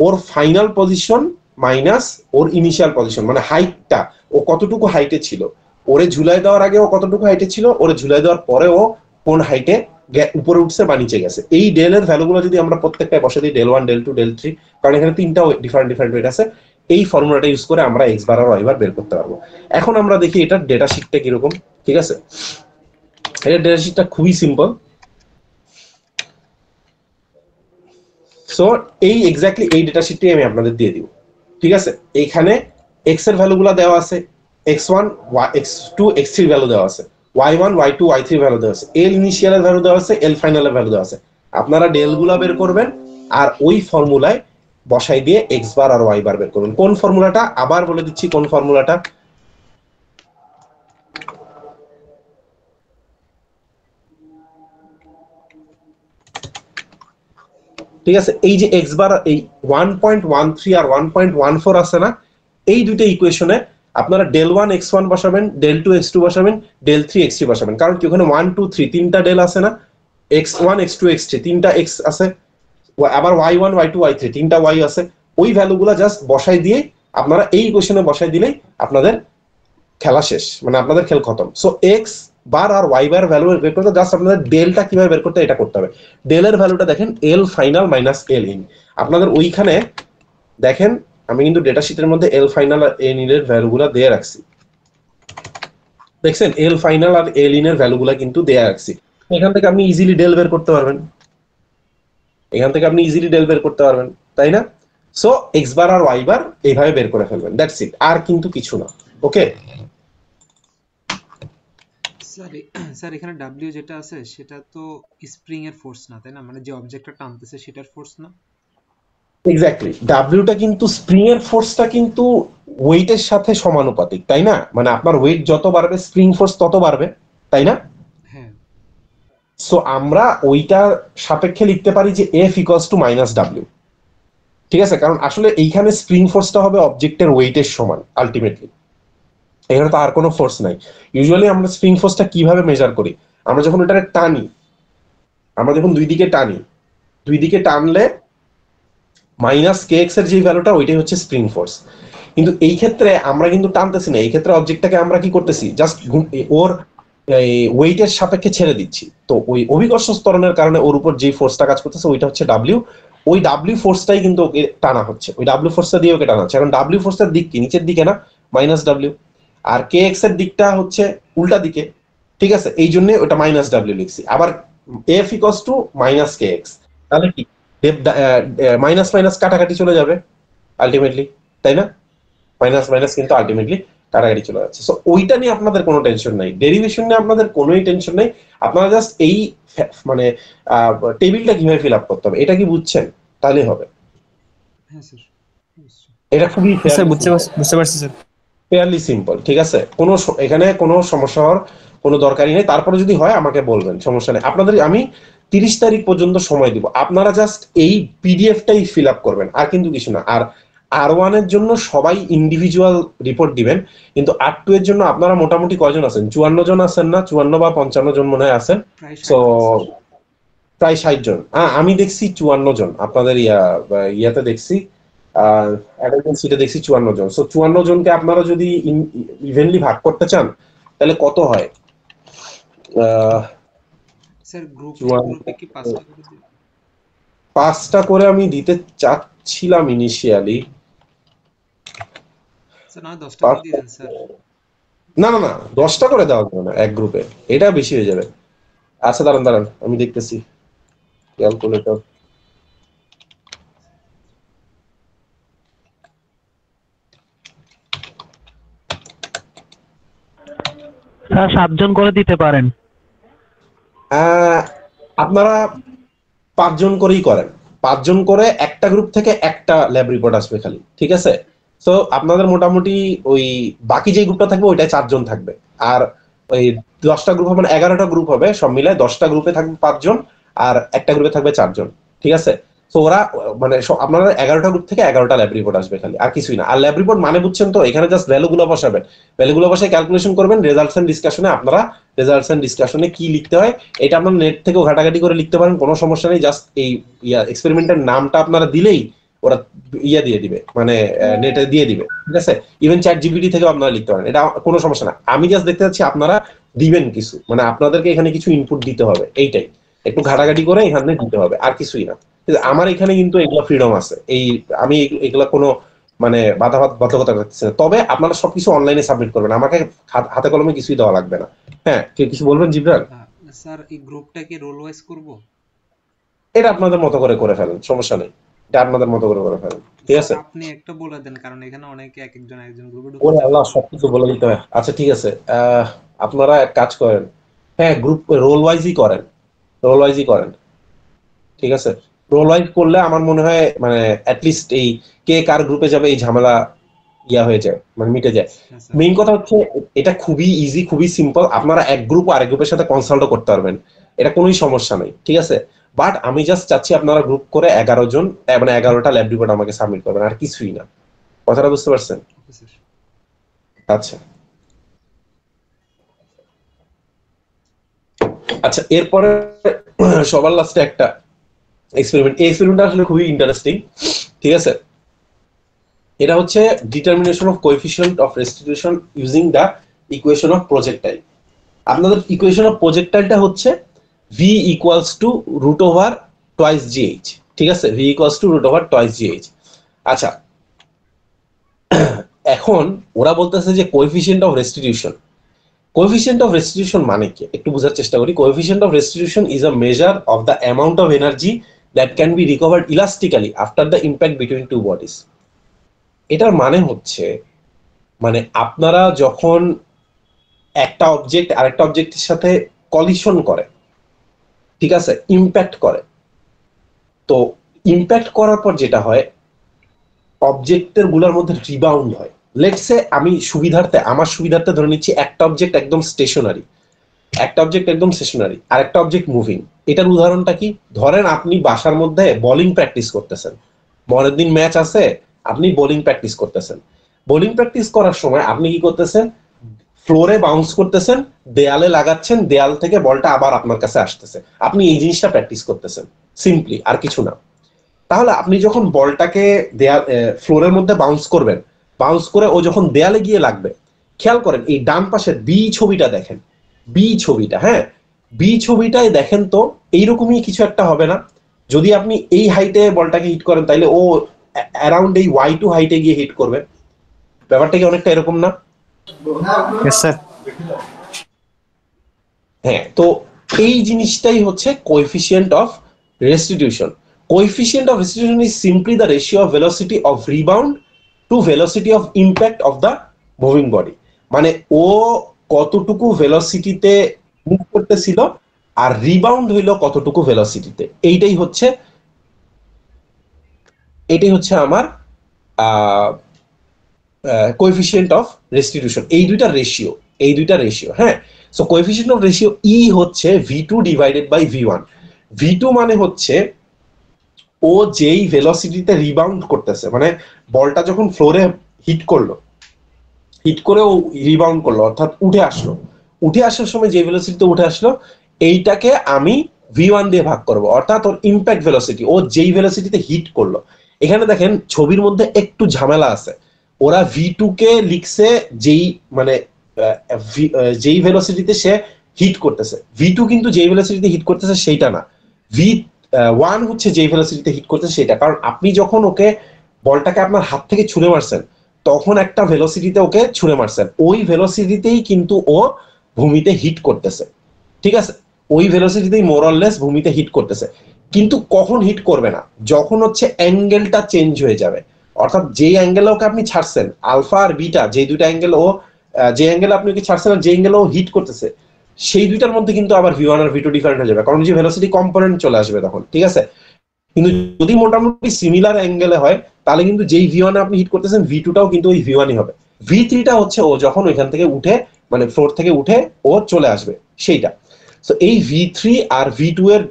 ওর ফাইনাল পজিশন মাইনাস ওর ইনিশিয়াল পজিশন, মানে হাইটটা, ও কতটুকু হাইটে ছিল, ওরে ঝুলাই দেওয়ার আগে ও কতটুকু হাইটে ছিল, ওরে ঝুলাই দেওয়ার পরে ও কোন হাইটে উপরে উঠছে বা নিচে গেছে। এই ডেল এর ভ্যালুগুলো যদি আমরা প্রত্যেকটা বসে দিই, ডেল 1 ডেল 2 ডেল 3, কারণ এখানে তিনটা ডিফারেন্ট ডিফারেন্ট ওয়েট আছে, এই ফর্মুলাটা ইউজ করে আমরা এক্স বার আর ওয়াই বার বের করতে পারবো। এখন আমরা দেখি এটার ডেটা শিটটা কিরকম, ঠিক আছে। এর ডেটা শিটটা খুবই সিম্পল। সো এই এক্স্যাক্টলি এই ডেটা শিটটি আমি আপনাদের দিয়ে দিব, ঠিক আছে। এইখানে এক্স এর ভ্যালুগুলো দেওয়া আছে, x1 x2 x3 ভ্যালু দেওয়া আছে, y1 y2 y3 ভ্যালু দেওয়া আছে, এল ইনিশিয়ালের ভ্যালু দেওয়া আছে, এল ফাইনালের ভ্যালু দেওয়া আছে। আপনারা ডেল গুলা বের করবেন আর ওই ফর্মুলায় বসাই দিয়ে এক্স বার আর ওয়াই বার বের করবেন। কোন ফর্মুলাটা আবার বলে দিচ্ছি, কোন ফর্মুলাটা, ঠিক আছে? এই যে এক্স বার, এই 1.13 আর 1.14 আছে না, এই দুইটা ইকুয়েশনে আপনারা ডেল 1 x1 বসাবেন, ডেল 2 x2 বসাবেন, ডেল 3 x3 বসাবেন। কারণ কি ওখানে 1 2 3 তিনটা ডেল আছে না, x1 x2 x3 তিনটা x আছে, আবার y1 y2 y3 তিনটা y আছে। ওই ভ্যালুগুলা জাস্ট বসাই দিয়ে আপনারা এই ইকুয়েশনে বসাই দিলেই আপনাদের খেলা শেষ, মানে আপনাদের খেল খতম। সো এক্স বার আর ওয়াই বার ভ্যালু বের করতে জাস্ট আপনাদের ডেলটা কিভাবে বের করতে এটা করতে হবে। ডেলের ভ্যালুটা দেখেন এল ফাইনাল মাইনাস এল ইন। আপনাদের ওইখানে দেখেন আমি কিন্তু ডেটা শিটের মধ্যে এল ফাইনাল আর এল ইন এর ভ্যালুগুলা দিয়ে রাখছি, দেখছেন? এল ফাইনাল আর এল ইন এর ভ্যালুগুলা কিন্তু দেয়া রাখছি। এখান থেকে আপনি ইজিলি ডেল বের করতে পারবেন, এখান থেকে আপনি ইজিলি ডেল বের করতে পারবেন, তাই না? সো এক্স বার আর ওয়াই বার এইভাবে বের করে ফেলবেন, দ্যাটস ইট, আর কিন্তু কিছু না। ওকে স্যার এখানে ডাব্লিউ যেটা আছে সেটা তো স্প্রিং এর ফোর্স না, তাই না? মানে যে অবজেক্টটা টানতেছে সেটার ফোর্স না। এক্স্যাক্টলি, ডাব্লিউটা কিন্তু স্প্রিং এর ফোর্সটা কিন্তু ওয়েটের সাথে সমানুপাতিক, তাই না? মানে আপনার ওয়েট যত বাড়বে স্প্রিং ফোর্স তত বাড়বে, তাই না? হ্যাঁ সো আমরা ওইটার সাপেক্ষে লিখতে পারি যে F equals two minus W, ঠিক আছে? কারণ আসলে এইখানে স্প্রিং ফোর্সটা হবে অবজেক্টের ওয়েটের সমান আলটিমেটলি, এখানে তো আর কোনো ফোর্স নাই। ইউজুয়ালি আমরা স্প্রিং ফোর্সটা কিভাবে মেজার করি, আমরা যখন এটাকে টানি, আমরা যখন দুই দিকে টানি, দুই দিকে টানলে মাইনাস কে এক্স এর যে ভ্যালুটা ওইটাই হচ্ছে স্প্রিং ফোর্স। কিন্তু এই ক্ষেত্রে আমরা কিন্তু টানতেছি না, এই ক্ষেত্রে অবজেক্টটাকে আমরা কি করতেছি, জাস্ট ওর ওয়েটের সাপেক্ষে ছেড়ে দিচ্ছি। তো ওই অভিকর্ষ ত্বরণের কারণে ওর উপর যে ফোর্সটা কাজ করতেছে ওইটা হচ্ছে ডাব্লিউ। ওই ডাব্লিউ ফোর্সটাই কিন্তু ওকে টানা হচ্ছে, ওই ডাব্লিউ ফোর্সটা দিয়ে ওকে টানা হচ্ছে। কারণ ডাব্লিউ ফোর্সের দিক কি, নিচের দিকে না, মাইনাস ডাব্লিউ, আর কে এক্স এর দিকটা হচ্ছে উল্টা দিকে, ঠিক আছে? এই জন্য ওটা মাইনাস ডাব্লিউ লিখছি। আবার F equals two minus K X, তাহলে কি মাইনাস মাইনাস কাটাকাটি চলে যাবে আলটিমেটলি, তাই না? মাইনাস মাইনাস কিন্তু আলটিমেটলি কাটাকাটি চলে যাচ্ছে। সো ওইটা নিয়ে আপনাদের কোনো টেনশন নাই, ডেরিভেশন নিয়ে আপনাদের কোনোই টেনশন নাই। আপনারা জাস্ট এই মানে টেবিলটা কিভাবে ফিল আপ করতে হবে এটা কি বুঝছেন, তাহলেই হবে। হ্যাঁ স্যার, এটা খুবই স্যার বুঝতে পারছি স্যার। ফেয়ারলি সিম্পল, ঠিক আছে? এখানে কোনো সমস্যা হওয়ার কোনো দরকারই নেই। তারপরে যদি হয় আমাকে বলবেন, সমস্যা নেই। আপনাদের আমি 30 তারিখ পর্যন্ত সময় দিব, আপনারা জাস্ট এই পিডিএফটাই ফিল আপ করবেন, আর কিন্তু কিছু না। আর R1 এর জন্য সবাই ইন্ডিভিজুয়াল রিপোর্ট দিবেন, কিন্তু R2 এর জন্য আপনারা মোটামুটি কয়জন আছেন? 54 জন আছেন না? 54 বা 55 জন মনে হয় আছেন। সো প্রায় 60 জন। আমি দেখছি 54 জন আপনাদের ইয়াতে দেখছি, অ্যাটেন্ডেন্স শিটে দেখছি 54 জন। সো 54 জনকে আপনারা যদি ইভেনলি ভাগ করতে চান তাহলে কত হয়? স্যার গ্রুপে কি 5টা করে দিই? 5টা করে আমি দিতে চাচ্ছিলাম ইনিশিয়ালি। স্যার না 10টা করে দিয়ে দেন স্যার। না না না, 10টা করে দেওয়া যাবে না এক গ্রুপে, এটা বেশি হয়ে যাবে। আচ্ছা দাঁড়ান দাঁড়ান, আমি দেখতেছি ক্যালকুলেটর। স্যার 7 জন করে দিতে পারেন। আপনারা 5 জন করেই করেন, 5 জন করে একটা গ্রুপ থেকে একটা ল্যাব রিপোর্ট আসবে খালি, ঠিক আছে? তো আপনাদের মোটামুটি ওই বাকি যে গ্রুপটা থাকবে ওইটাই 4 জন থাকবে। আর ওই 10টা গ্রুপ হবে, 11টা গ্রুপ হবে, সব মিলায় 10টা গ্রুপে থাকবে 5 জন, আর একটা গ্রুপে থাকবে 4 জন, ঠিক আছে? তো ওরা মানে আপনারা 11টা গ্রুপ থেকে 11টা ল্যাব রিপোর্ট আসবে খালি, আর কিছুই না। আর ল্যাব রিপোর্ট মানে বুঝছেন তো, এখানে জাস্ট ভ্যালুগুলো বসাবেন, ভ্যালুগুলো বসে ক্যালকুলেশন করবেন, রেজাল্টস এন্ড ডিসকাশনে আপনারা রেজাল্টস এন্ড ডিসকাশনে কি লিখতে হয় এটা আপনারা নেট থেকেও ঘাটাঘাটি করে লিখতে পারেন, কোনো সমস্যা নেই। জাস্ট এই এক্সপেরিমেন্টের নামটা আপনারা দিলেই ওরা দিয়ে দিবে, মানে নেটে দিয়ে দিবে, ঠিক আছে? ইভেন চ্যাট জিপিটি থেকেও আপনারা লিখতে পারেন, এটা কোনো সমস্যা না। আমি জাস্ট দেখতে চাচ্ছি আপনারা দিবেন কিছু, মানে আপনাদেরকে এখানে কিছু ইনপুট দিতে হবে, এইটাই একটু ঘাটাঘাটি করে এখানে দিতে হবে, আর কিছুই না। আমার এখানে কিন্তু এগুলো ফ্রিডম আছে, আমি এগুলা কোনো মানে বাধ্যকতা করতেছি না। তবে আপনারা সবকিছু অনলাইনে সাবমিট করবেন, আমাকে হাতে কলমে কিছুই দেওয়া লাগবে না। হ্যাঁ, কেউ কিছু বলবেন জিবরান? স্যার এই গ্রুপটা কি রোল ওয়াইজ করব? এটা আপনাদের মতো করে ফেলেন, সমস্যা নেই, এটা আপনাদের মতো করে ফেলেন, ঠিক আছে? আপনি একটা বলে দেন, কারণ এখানে অনেকে একজন গ্রুপে ওরে আল্লাহ, সবকিছু বলে দিতে হয়। আচ্ছা ঠিক আছে, আপনারা এক কাজ করেন, হ্যাঁ গ্রুপ রোল ওয়াইজই করেন, রোল ওয়াইজই করেন, ঠিক আছে? রোল ওয়াইজ করলে আমার মনে হয় মানে অ্যাটলিস্ট এই কে কার গ্রুপে যাবে এই ঝামেলা হয়ে যায়, মানে মিটে যায়। হ্যাঁ স্যার। মেইন কথা হচ্ছে এটা খুবই ইজি, খুবই সিম্পল, আপনারা এক গ্রুপ আরেক গ্রুপের সাথে কনসাল্টও করতে পারবেন, এটা কোনোই সমস্যা নেই, ঠিক আছে? বাট আমি জাস্ট চাচ্ছি আপনারা গ্রুপ করে 11 জন, মানে 11টা ল্যাব রিপোর্ট আমাকে সাবমিট করবেন, আর কিছুই না। কথাটা বুঝতে পারছেন? Okay sir. আচ্ছা আচ্ছা, এরপরে সবার লাস্টে একটা এক্সপেরিমেন্ট, এই এক্সপেরিমেন্টটা আসলে খুবই ইন্টারেস্টিং, ঠিক আছে? এটা হচ্ছে determination of coefficient of restitution using the equation of projectile. আপনাদের ইকুয়েশন অফ প্রজেক্টাইলটা হচ্ছে v equals to root over twice GH, ঠিক আছে? v equals to root over twice GH. আচ্ছা, এখন ওরা বলতেছে যে coefficient of restitution, coefficient of restitution মানে কি একটু বোঝার চেষ্টা করি। Coefficient of restitution is a measure of the amount of energy that can be recovered elastically after the impact between two bodies. এটার মানে হচ্ছে, মানে আপনারা যখন একটা অবজেক্ট আরেকটা অবজেক্টের সাথে কলিশন করে, ঠিক আছে, ইম্প্যাক্ট করে, তো ইম্প্যাক্ট করার পর যেটা হয় অবজেক্টের গুলোর মধ্যে রিবাউন্ড হয়। লেটস সে আমি আমার সুবিধার্থে ধরে নিচ্ছি একটা অবজেক্ট একদম স্টেশনারি, আর একটা অবজেক্ট মুভিং। এটার উদাহরণটা কি? ধরেন আপনি বাসার মধ্যে বোলিং প্র্যাকটিস করতেছেন, পরের দিন ম্যাচ আছে, আপনি বোলিং প্র্যাকটিস করতেছেন। বোলিং প্র্যাকটিস করার সময় আপনি কি করতেছেন? ফ্লোরে বাউন্স করতেছেন, দেয়ালে লাগাচ্ছেন, দেয়াল থেকে বলটা আবার আপনার কাছে আসতেছে, আপনি এই জিনিসটা প্র্যাকটিস করতেছেন সিম্পলি, আর কিছু না। তাহলে আপনি যখন বলটাকে ফ্লোরের মধ্যে বাউন্স করবেন, বাউন্স করে ও যখন দেয়ালে গিয়ে লাগবে, খেয়াল করেন এই ডান পাশের বি ছবিটা দেখেন, বি ছবিটা, হ্যাঁ বি ছবিটায় দেখেন তো এইরকমই কিছু একটা হবে না? যদি আপনি এই হাইটে বলটাকে হিট করেন তাইলে ও অ্যারাউন্ড এই y2 হাইটে গিয়ে হিট করবে। ব্যাপারটা কি অনেকটা এরকম না? Yes sir. হ্যাঁ, তো এই জিনিসটাই হচ্ছে coefficient of restitution. Coefficient of restitution is simply the ratio of velocity of rebound two velocity of impact of the moving body. মানে ও কতটুকু ভেলোসিটিতে মুভ করতেছিল আর রিবাউন্ড হইলো কতটুকু ভেলোসিটিতে, এইটাই হচ্ছে আমার কোএফিসিয়েন্ট অফ রেস্টিটিউশন। এই দুইটা রেশিও, হ্যাঁ। সো কোএফিসিয়েন্ট অফ রেশিও ই হচ্ছে v2 divided by v1। v2 মানে হচ্ছে ও যেই ভেলোসিটিতে রিবাউন্ড করতেছে, মানে বলটা যখন ফ্লোরে হিট করে ও রিবাউন্ড করলো, অর্থাৎ উঠে আসার সময় যে ভেলোসিটিতে উঠে আসলো, এইটাকে আমি v1 দিয়ে ভাগ করব, অর্থাৎ ওর ইম্প্যাক্ট ভেলোসিটি, ও যেই ভেলোসিটিতে হিট করলো। এখানে দেখেন ছবির মধ্যে একটু ঝামেলা আছে, ওরা v2 কে লিখছে যেই ভেলোসিটিতে সে হিট করতেছে, v2 কিন্তু যেই ভেলোসিটিতে হিট করতেছে সেইটা না, v1 হচ্ছে যেই ভেলোসিটিতে হিট করতেছে সেটা। কারণ আপনি যখন ওকে বলটাকে আপনার হাত থেকে ছুঁড়ে মারছেন তখন একটা ভেলোসিটিতে ওকে ছুঁড়ে মারছেন, ওই ভেলোসিটিতেই কিন্তু ও ভূমিতে হিট করতেছে, ঠিক আছে? ওই ভেলোসিটিতেই মোরলেস ভূমিতে হিট করতেছে। কিন্তু কখন হিট করবে না? যখন হচ্ছে অ্যাঙ্গেলটা চেঞ্জ হয়ে যাবে, অর্থাৎ যে অ্যাঙ্গেলে ওকে আপনি ছাড়ছেন, আলফা আর বিটা, যে দুইটা অ্যাঙ্গেল ও যে অ্যাঙ্গেলে আপনি ওকে ছাড়ছেন আর যে অ্যাঙ্গেলে ও হিট করতেছে, সেই দুইটার মধ্যে কিন্তু আবার v1 আর v2 ডিফারেন্ট হয়ে যাবে, কারণ যে ভেলোসিটি কম্পোনেন্ট চলে আসবে তখন, ঠিক আছে? কিন্তু যদি মোটামুটি সিমিলার অ্যাঙ্গেলে হয় তাহলে কিন্তু যেই v1 আপনি হিট করতেছেন v2 টাও কিন্তু ওই v1ই হবে। v3 টা হচ্ছে ও যখন ওইখান থেকে উঠে, মানে ফ্লোর থেকে উঠে ও চলে আসবে সেইটা। সো এই v3 আর v2 এর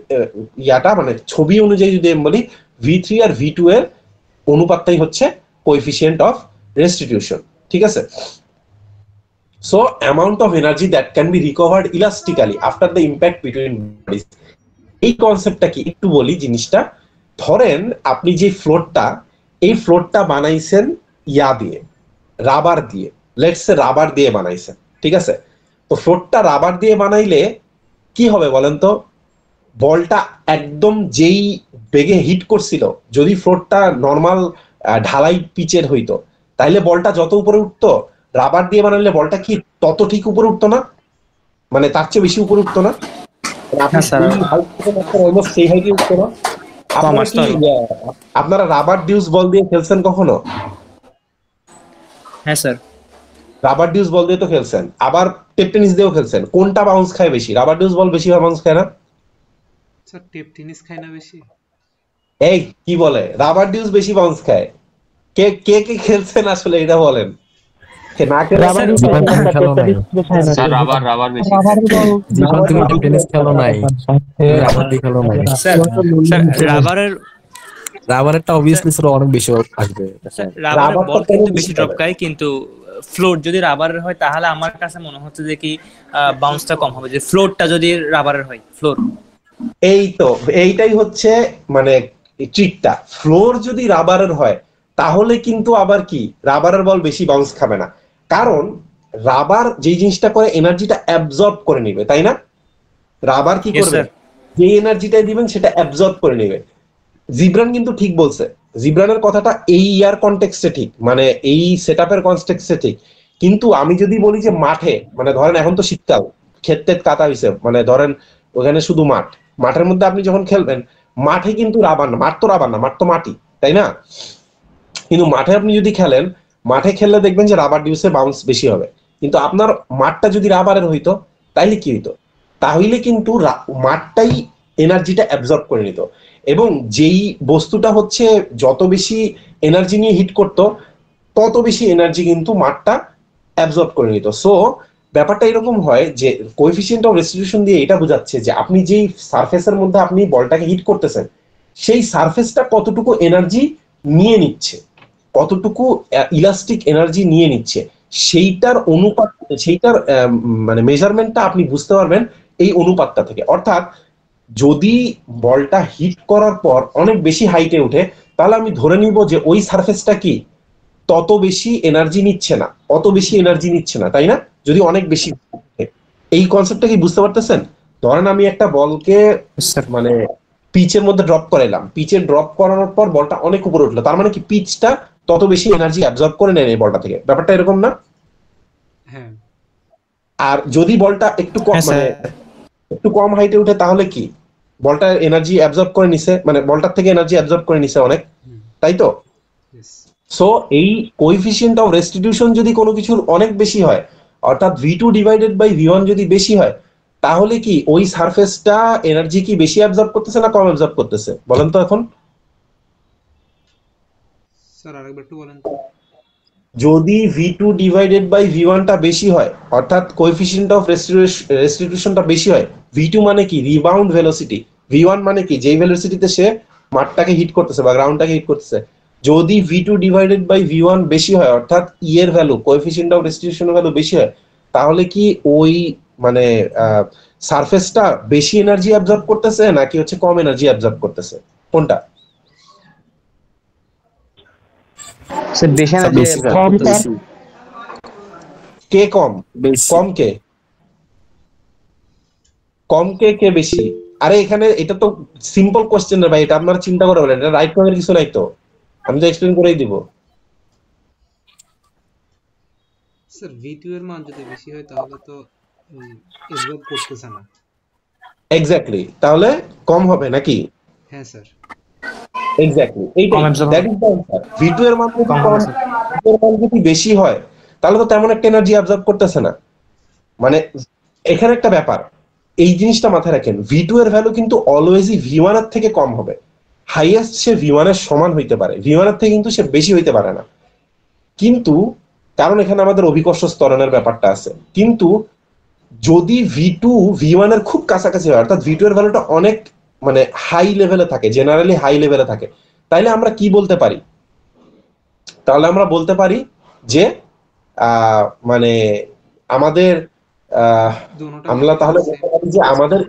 ইয়াটা, মানে ছবি অনুযায়ী যদি আমি বলি, v3 আর v2 এর অনুপাতটাই হচ্ছে কোএফিসিয়েন্ট অফ রেস্টিটিউশন, ঠিক আছে? So amount of energy that can be recovered elastically after the impact between bodies. এই কনসেপ্টটা কি একটু বলি জিনিসটা। ধরেন আপনি যে ফ্লোরটা বানাইছেন দিয়ে, রাবার দিয়ে, লেটস সে রাবার দিয়ে বানাইছেন, ঠিক আছে? তো ফ্লোরটা রাবার দিয়ে বানাইলে কি হবে বলেন তো? বলটা একদম যেই বেগে হিট করছিল, যদি ফ্লোরটা নর্মাল ঢালাই পিচের হইতো তাইলে বলটা যত উপরে উঠতো, রাবার দিয়ে বানাইলে বলটা কি তত ঠিক উপরে উঠতো না? মানে তার চেয়ে বেশি উপরে উঠতো না? সেই হাইটে উঠতো না? আপনারা রাবার ডিউস বল দিয়ে খেলছেন কখনো? হ্যাঁ স্যার। রাবার ডিউস বল দিয়ে তো খেলছেন, আবার টেপ টেনিস দিয়েও খেলছেন, কোনটা বাউন্স খায় বেশি? রাবার ডিউস বল বেশি বাউন্স খায় না? স্যার টেপ টেনিস খায় না বেশি? এই কি বলে, রাবার ডিউস বেশি বাউন্স খায়? কে কে কে খেলছেন আসলে এটা বলেন। না খেলে রাবার ডিউস খেলো নাই, স্যার রাবার রাবার বেশি জীবন তুমি টেনিস খেলো নাই, রাবার দিয়ে খেলো নাই। স্যার রাবারের রাবারেরটা অবভিয়াসলি স্যার অনেক বেশি আসবে। রাবারের রাবারটা বল কেন কিন্তু বেশি বেশি ড্রপ হবে? খায়, কিন্তু ফ্লোর যদি রাবারের হয় তাহলে আমার কাছে মনে হচ্ছে যে কি বাউন্সটা কম হবে, যে ফ্লোরটা যদি রাবারের হয়। ফ্লোর এই তো, এইটাই হচ্ছে মানে ট্রিকটা। ফ্লোর যদি রাবারের হয় তাহলে কিন্তু আবার কি রাবারের বল বেশি বাউন্স খাবে না, কারণ রাবার যে জিনিসটা করে এনার্জিটা অ্যাবজর্ব করে নিবে, তাই না? রাবার কি Yes, করবে, sir. যে এনার্জিটাই দিবেন সেটা অ্যাবজর্ব করে নিবে। জিব্রান কিন্তু ঠিক বলছে, জিব্রানের কথাটা এই ইয়ার কনটেক্সটে ঠিক, মানে এই সেটআপের কনটেক্সটে ঠিক। কিন্তু আমি যদি বলি যে মাঠে, মানে ধরেন এখন তো শীতকাল, ক্ষেত টেত কাটা হইছে, মানে ধরেন ওখানে শুধু মাঠ, মাঠের মধ্যে আপনি যখন খেলবেন, মাঠে কিন্তু রাবার না, মাঠ তো রাবার না, মাঠ তো মাটি, তাই না? কিন্তু মাঠে আপনি যদি খেলেন, মাঠে খেললে দেখবেন যে রাবার ডিউসে বাউন্স বেশি হবে। কিন্তু আপনার মাঠটা যদি রাবারের হইতো তাইলে কি হইতো? তাহলে কিন্তু মাঠটাই এনার্জিটা অ্যাবজর্ব করে নিত, এবং যেই বস্তুটা হচ্ছে যত বেশি এনার্জি নিয়ে হিট করত তত বেশি এনার্জি কিন্তু মাঠটা অ্যাবজর্ব করে নিত। সো ব্যাপারটা এরকম হয় যে কোএফিসিয়েন্ট অফ রেস্টিটিউশন দিয়ে এটা বোঝাচ্ছে যে আপনি যেই সারফেসের মধ্যে আপনি বলটাকে হিট করতেছেন, সেই সারফেসটা কতটুকু এনার্জি নিয়ে নিচ্ছে, কতটুকু ইলাস্টিক এনার্জি নিয়ে নিচ্ছে, সেইটার অনুপাত, সেইটার মানে মেজারমেন্টটা আপনি বুঝতে পারবেন এই অনুপাতটা থেকে। অর্থাৎ যদি বলটা হিট করার পর অনেক বেশি হাইটে উঠে, তাহলে আমি ধরে নিব যে ওই সারফেসটা কি তত বেশি এনার্জি নিচ্ছে না, অত বেশি এনার্জি নিচ্ছে না, তাই না? যদি অনেক বেশি উঠে। এই কনসেপ্টটা কি বুঝতে পারতেছেন? ধরেন আমি একটা বলকে মানে পিচের মধ্যে ড্রপ করাইলাম, পিচে ড্রপ করানোর পর বলটা অনেক উপরে উঠলো, তার মানে কি পিচটা তত বেশি এনার্জি অ্যাবজর্ব করে নেয় এই বলটা থেকে। ব্যাপারটা এরকম না? হ্যাঁ আর যদি বলটা একটু কম, হ্যাঁ, মানে স্যার। একটু কম হাইটে উঠে, তাহলে কি বলটা এনার্জি অ্যাবজর্ব করে নিছে, মানে বলটার থেকে এনার্জি অ্যাবজর্ব করে নিছে অনেক, তাই তো? yes. সো এই কোএফিসিয়েন্ট অফ রেস্টিটিউশন যদি কোনো কিছুর অনেক বেশি হয়, অর্থাৎ V2 ডিভাইডেড বাই V1 যদি বেশি হয়, তাহলে কি ওই সারফেসটা এনার্জি কি বেশি অ্যাবজর্ব করতেছে না কম অ্যাবজর্ব করতেছে, বলেন তো এখন? স্যার আরেকবার একটু বলেন তো। যদি V2 ডিভাইডেড বাই V1 টা বেশি হয়, অর্থাৎ কোএফিসিয়েন্ট অফ রেস্টিটিউশনটা বেশি হয়, V2 মানে কি রিবাউন্ড ভেলোসিটি, V1 মানে কি যেই ভেলোসিটিতে সে মাঠটাকে হিট করতেছে বা গ্রাউন্ডটাকে হিট করতেছে, যদি V2 ডিভাইডেড বাই V1 বেশি হয়, অর্থাৎ ই এর ভ্যালু, কোএফিসিয়েন্ট অফ রেস্টিটিউশনের ভ্যালু বেশি হয়, তাহলে কি ওই মানে সারফেসটা বেশি এনার্জি অ্যাবজর্ব করতেছে নাকি হচ্ছে কম এনার্জি অ্যাবজর্ব করতেছে, কোনটা? স্যার বেশি না বেশি কে কম? বেশি। কম কে? কম কে কে বেশি? আরে এখানে এটা তো সিম্পল কোশ্চেন রে ভাই, এটা আপনারা চিন্তা করে বলেন, এটা রাইট রঙের কিছু নাই তো, আমি তো এক্সপ্লেন করেই দিব। স্যার V2 এর মান যদি বেশি হয় তাহলে তো অ্যাবজর্ব করতেছে না। এক্স্যাক্টলি, তাহলে কম হবে নাকি? হ্যাঁ স্যার। এক্স্যাক্টলি, এইটাই, কম absorb that is the answer. V2 এর মান যদি কম কম, হবে, স্যার। V2 এর মান যদি বেশি হয়, তাহলে তো তেমন একটা এনার্জি অ্যাবজর্ব করতেছে না। মানে এখানে একটা ব্যাপার, এই জিনিসটা মাথায় রাখেন, V2 এর ভ্যালু কিন্তু অলওয়েজই V1 এর থেকে কম হবে। হাইয়েস্ট সে V1 এর সমান হইতে পারে, V1 এর থেকে কিন্তু সে বেশি হইতে পারে না। কিন্তু কারণ এখানে আমাদের অভিকর্ষ ত্বরণের ব্যাপারটা আছে। কিন্তু যদি V2 V1 এর খুব কাছাকাছি হয়, অর্থাৎ V2 এর ভ্যালুটা অনেক মানে হাই লেভেলে থাকে, জেনারেলি হাই লেভেলে থাকে, তাইলে আমরা কি বলতে পারি? তাহলে আমরা বলতে পারি যে মানে আমাদের দুটোটা আমরা তাহলে বলতে পারি যে আমাদের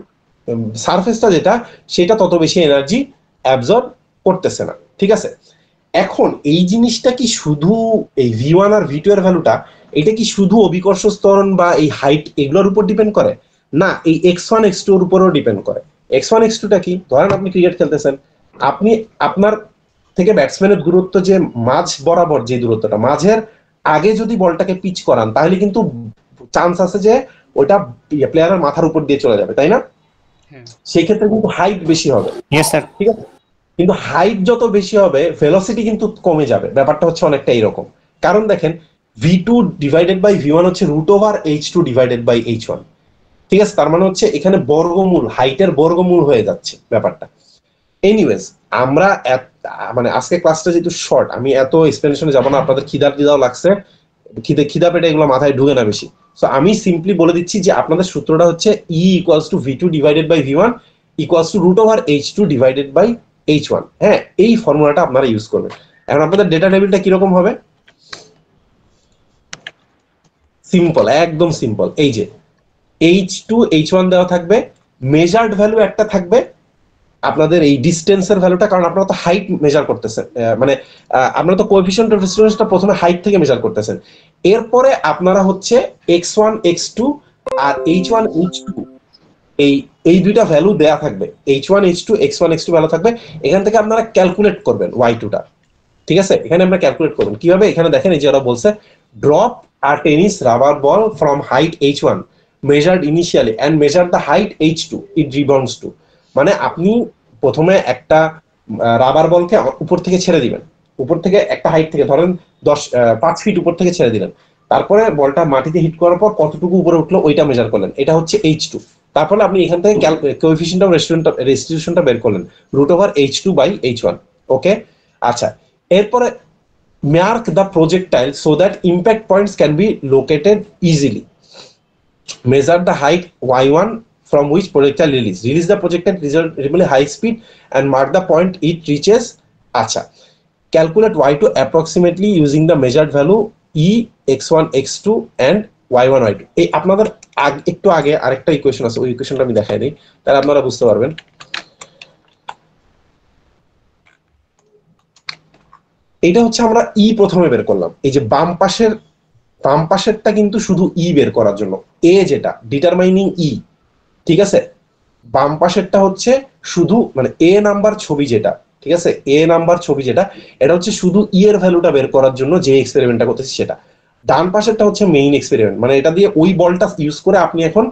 সারফেসটা যেটা, সেটা তত বেশি এনার্জি অ্যাবজর্ব করতেছে না, ঠিক আছে? এখন এই জিনিসটা কি শুধু এই V1 আর V2 এর ভ্যালুটা, এটা কি শুধু অভিকর্ষ ত্বরণ বা এই হাইট এগুলোর উপর ডিপেন্ড করে? না, এই x1 x2 এর উপরও ডিপেন্ড করে। x1 x2 টা কি? ধরেন আপনি ক্রিকেট খেলতেছেন, আপনি আপনার থেকে ব্যাটসম্যানের দূরত্ব যে মাঝ বরাবর, যে দূরত্বটা মাঝের আগে যদি বলটাকে পিচ করান, তাহলে কিন্তু চান্স আছে যে ওইটা প্লেয়ারের মাথার উপর দিয়ে চলে যাবে, তাই না? হ্যাঁ সেই ক্ষেত্রে কিন্তু হাইট বেশি হবে, ইয়েস স্যার। ঠিক আছে? কিন্তু হাইট যত বেশি হবে ভেলোসিটি কিন্তু কমে যাবে। ব্যাপারটা হচ্ছে অনেকটা এরকম। কারণ দেখেন, v2 ডিভাইডেড বাই v1 হচ্ছে √h2 ডিভাইডেড বাই h1। ঠিক আছে, তার মানে হচ্ছে এখানে বর্গমূল, হাইটের বর্গমূল হয়ে যাচ্ছে ব্যাপারটা। এনিওয়েজ, আমরা মানে আজকে ক্লাসটা যেহেতু শর্ট, আমি এত এক্সপ্লেনেশনে যাব না, আপনাদের খিদাও লাগছে, খিদা পেটে এগুলো মাথায় ঢুকে না বেশি। সো আমি সিম্পলি বলে দিচ্ছি যে আপনাদের সূত্রটা হচ্ছে E = v2 divided by v1 = √h2 divided by h1। হ্যাঁ, এই ফর্মুলাটা আপনারা ইউজ করবেন। এখন আপনাদের ডেটা টেবিলটা কিরকম হবে? সিম্পল, একদম সিম্পল। এই যে h2 h1 দেওয়া থাকবে, মেজার্ড ভ্যালু একটা থাকবে আপনাদের এই ডিসটেন্সের ভ্যালুটা, কারণ আপনারা তো হাইট মেজার করতেছেন, মানে আপনারা তো কোএফিশিয়েন্ট অফ ডিসটেন্সটা প্রথমে হাইট থেকে মেজার করতেছেন। এরপরে আপনারা হচ্ছে x1 x2 আর h1 h2 এই দুইটা ভ্যালু দেয়া থাকবে, h1 h2 x1 x2 value থাকবে। এখান থেকে আপনারা ক্যালকুলেট করবেন y2 টা। ঠিক আছে, এখানে আমরা ক্যালকুলেট করবেন কিভাবে? এখানে দেখেন, এই যে ওরা বলছে drop a tennis rubber ball from height h1 measured initially and measure the height h2 it rebounds to. মানে আপনি প্রথমে একটা রাবার বলকে উপর থেকে ছেড়ে দিবেন, উপর থেকে একটা হাইট থেকে ধরেন 5 ফিট উপর থেকে ছেড়ে দিলেন, তারপরে বলটা মাটিতে হিট করার পর কতটুকু উপরে উঠলো ওইটা মেজার করলেন, এটা হচ্ছে h2। তারপরে আপনি এখান থেকে কোএফিশিয়েন্ট অফ রেস্টিটিউশনটা বের করলেন √h2 বাই h1। ওকে, আচ্ছা, এরপরে mark the projectile so that impact points can be located easily, measure the height y1 from which projectile release the projectile reasonably high speed and mark the point it reaches। acha, calculate y2 approximately using the measured value e x1 x2 and y1 y2। এই আপনাদের একটু আগে আরেকটা equation আছে, ওই ইকুয়েশনটা আমি দেখাই দিই, তাহলে আপনারা বুঝতে পারবেন। এটা হচ্ছে আমরা ই প্রথমে বের করলাম, এই যে বাম পাশেরটা কিন্তু শুধু ই বের করার জন্য, এ যেটা ডিটারমাইনিং ই। ঠিক আছে, বাম পাশেরটা হচ্ছে শুধু মানে এ নাম্বার ছবি যেটা, ঠিক আছে, এ নাম্বার ছবি যেটা, এটা হচ্ছে শুধু ই এর ভ্যালুটা বের করার জন্য যে এক্সপেরিমেন্টটা করতেছি সেটা। ডান পাশেরটা হচ্ছে মেইন এক্সপেরিমেন্ট, মানে এটা দিয়ে ওই বলটা ইউজ করে আপনি এখন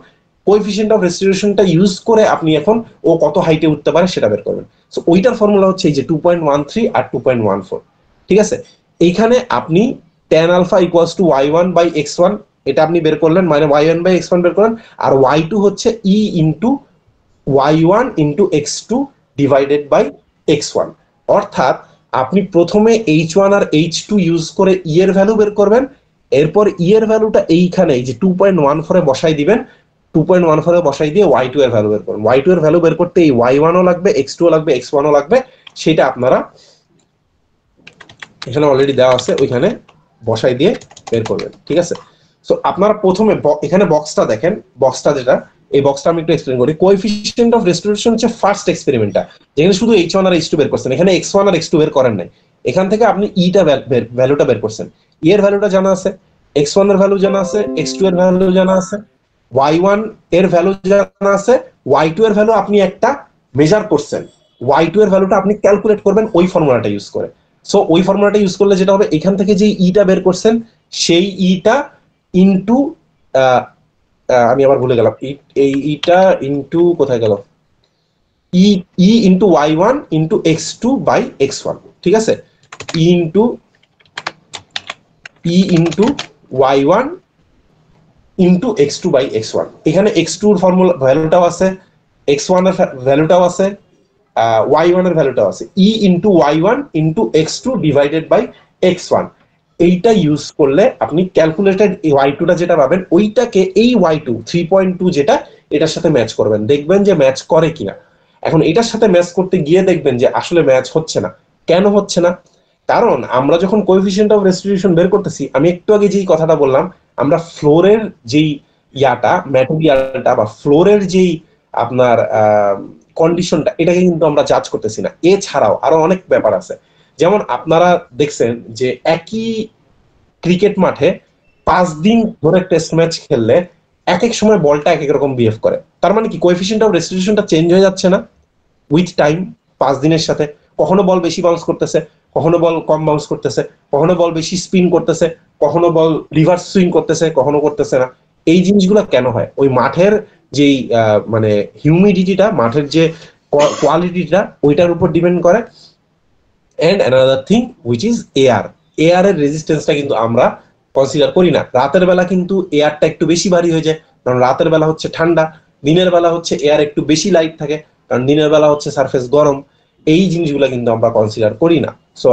কোএফিশিয়েন্ট অফ রেস্টিটিউশনটা ইউজ করে আপনি এখন ও কত হাইটে উঠতে পারে সেটা বের করবেন। সো ওইটার ফর্মুলা হচ্ছে এই যে 2.13 আর 2.14। ঠিক আছে, এইখানে আপনি tan alpha equals to y1 by x1 এটা আপনি বের করলেন, মানে y1 by x1 বের করলেন, আর y2 হচ্ছে e into y1 into x2 divided by x1। অর্থাৎ আপনি প্রথমে h1 আর h2 ইউজ করে e এর ভ্যালু বের করবেন, এরপর e এর ভ্যালুটা এইখানে এই যে 2.14 এ বসাই দিবেন, 2.14 এ বসাই দিয়ে y2 এর ভ্যালু বের করবেন। y2 এর ভ্যালু বের করতে এই y1 ও লাগবে, x2 ও লাগবে, x1 ও লাগবে, সেটা আপনারা এখানে অলরেডি দেওয়া আছে, ওইখানে বসাই দিয়ে বের করবেন। ঠিক আছে, সো আপনারা প্রথমে এখানে বক্সটা দেখেন, বক্সটা যেটা, এই বক্সটা আমি একটু এক্সপ্লেইন করি। কোএফিশিয়েন্ট অফ রেস্টিটিউশন হচ্ছে ফার্স্ট এক্সপেরিমেন্টটা, যেখানে শুধু h1 আর h2 বের করছেন, এখানে x1 আর x2 বের করেন নাই। এখান থেকে আপনি ইটা ভ্যালুটা বের করছেন, ই এর ভ্যালুটা জানা আছে, x1 এর ভ্যালু জানা আছে, x2 এর ভ্যালু জানা আছে, y1 এর ভ্যালু জানা আছে, y2 এর ভ্যালু আপনি একটা মেজার করছেন, y2 এর ভ্যালুটা আপনি ক্যালকুলেট করবেন ওই ফর্মুলাটা ইউজ করে। সো ওই ফর্মুলাটা ইউজ করলে যেটা হবে, এখান থেকে যে ইটা বের করছেন সেই ইটা ইনটু আমি আবার ভুলে গেলাম, এই ইটা ইনটু কোথায় গেল, ই into y1 into x2 by x1। ঠিক আছে, ই into y1 into x2 by x1। এখানে x2 এর ফর্মুলা ভ্যালুটাও আছে, x1 এর ভ্যালুটাও আছে, y1 এর ভ্যালুটাও আছে, e into y1 into x2 divided by x1। এইটা ইউজ করলে আপনি ক্যালকুলেটেড y2 টা যেটা পাবেন, ওইটাকে এই y2 3.2 যেটা, এটার সাথে ম্যাচ করবেন, দেখবেন যে ম্যাচ করে কিনা। এখন এটার সাথে ম্যাচ করতে গিয়ে দেখবেন যে আসলে ম্যাচ হচ্ছে না। কেন হচ্ছে না? কারণ আমরা যখন কোএফিশিয়েন্ট অফ রেস্টিটিউশন বের করতেছি, আমি একটু আগে যেই কথাটা বললাম, আমরা ফ্লোরের যেই ইয়াটা, ম্যাটেরিয়ালটা বা ফ্লোরের যেই আপনার কন্ডিশনটা, এটাকে কিন্তু আমরা জাজ করতেছি না। এছাড়াও আরো অনেক ব্যাপার আছে, যেমন আপনারা দেখছেন যে একই ক্রিকেট মাঠে 5 দিন ধরে টেস্ট ম্যাচ খেললে এক এক সময় বলটা এক এক রকম বিহেভ করে। তার মানে কি, কোএফিশিয়েন্ট অফ রেস্টিটিউশনটা চেঞ্জ হয়ে যাচ্ছে না উইথ টাইম, 5 দিনের সাথে। কখনো বল বেশি বাউন্স করতেছে, কখনো বল কম বাউন্স করতেছে, কখনো বল বেশি স্পিন করতেছে, কখনো বল রিভার্স সুইং করতেছে, কখনো করতেছে না। এই জিনিসগুলো কেন হয়? ওই মাঠের যেই মানে হিউমিডিটিটা, মাঠের যে কোয়ালিটিটা, ওইটার উপর ডিপেন্ড করে। And another thing which is air, এয়ারের রেজিস্ট্যান্সটা কিন্তু আমরা কনসিডার করি না। রাতের বেলা কিন্তু এয়ারটা একটু বেশি ভারী হয়ে যায়, কারণ রাতের বেলা হচ্ছে ঠান্ডা, দিনের বেলা হচ্ছে এয়ার একটু বেশি লাইট থাকে, কারণ দিনের বেলা হচ্ছে সারফেস গরম। এই জিনিসগুলো কিন্তু আমরা কনসিডার করি না। সো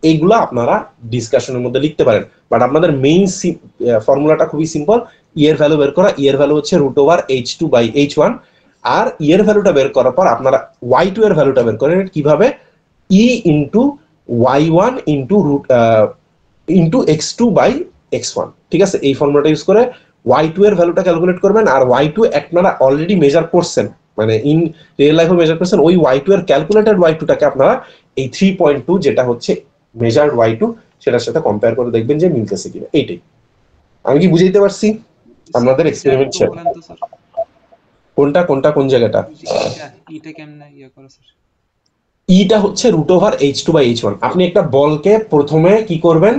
এইগুলা আপনারা ডিসকাশনের মধ্যে লিখতে পারেন, বাট আপনাদের মেইন ফর্মুলাটা খুবই সিম্পল। এর ভ্যালু বের করা, এর ভ্যালু হচ্ছে √/h2/h1, আর এর ভ্যালুটা বের করার পর আপনারা y2 এর ভ্যালুটা বের করেন কিভাবে, e into y1 into x2/x1। ঠিক আছে, এই ফর্মুলাটা ইউজ করে y2 এর ভ্যালুটা ক্যালকুলেট করবেন। আর y2 আপনারা অলরেডি মেজার করছেন, মানে ইন রিয়েল লাইফে মেজার করছেন, ওই y2 এর ক্যালকুলেটেড y2 টাকে আপনারা এই 3.2 যেটা হচ্ছে মেজার্ড y2 সেটার সাথে কম্পেয়ার করে দেখবেন যে মিলতেছে কিনা। এইটাই। আমি কি বুঝাইতে পারছি আপনাদের এক্সপেরিমেন্ট শেয়ার? কোনটা কোনটা কোন জায়গাটা? এটা কেমনে ইয়া করো স্যার? ইটা হচ্ছে √/h2/h1। আপনি একটা বলকে প্রথমে কি করবেন,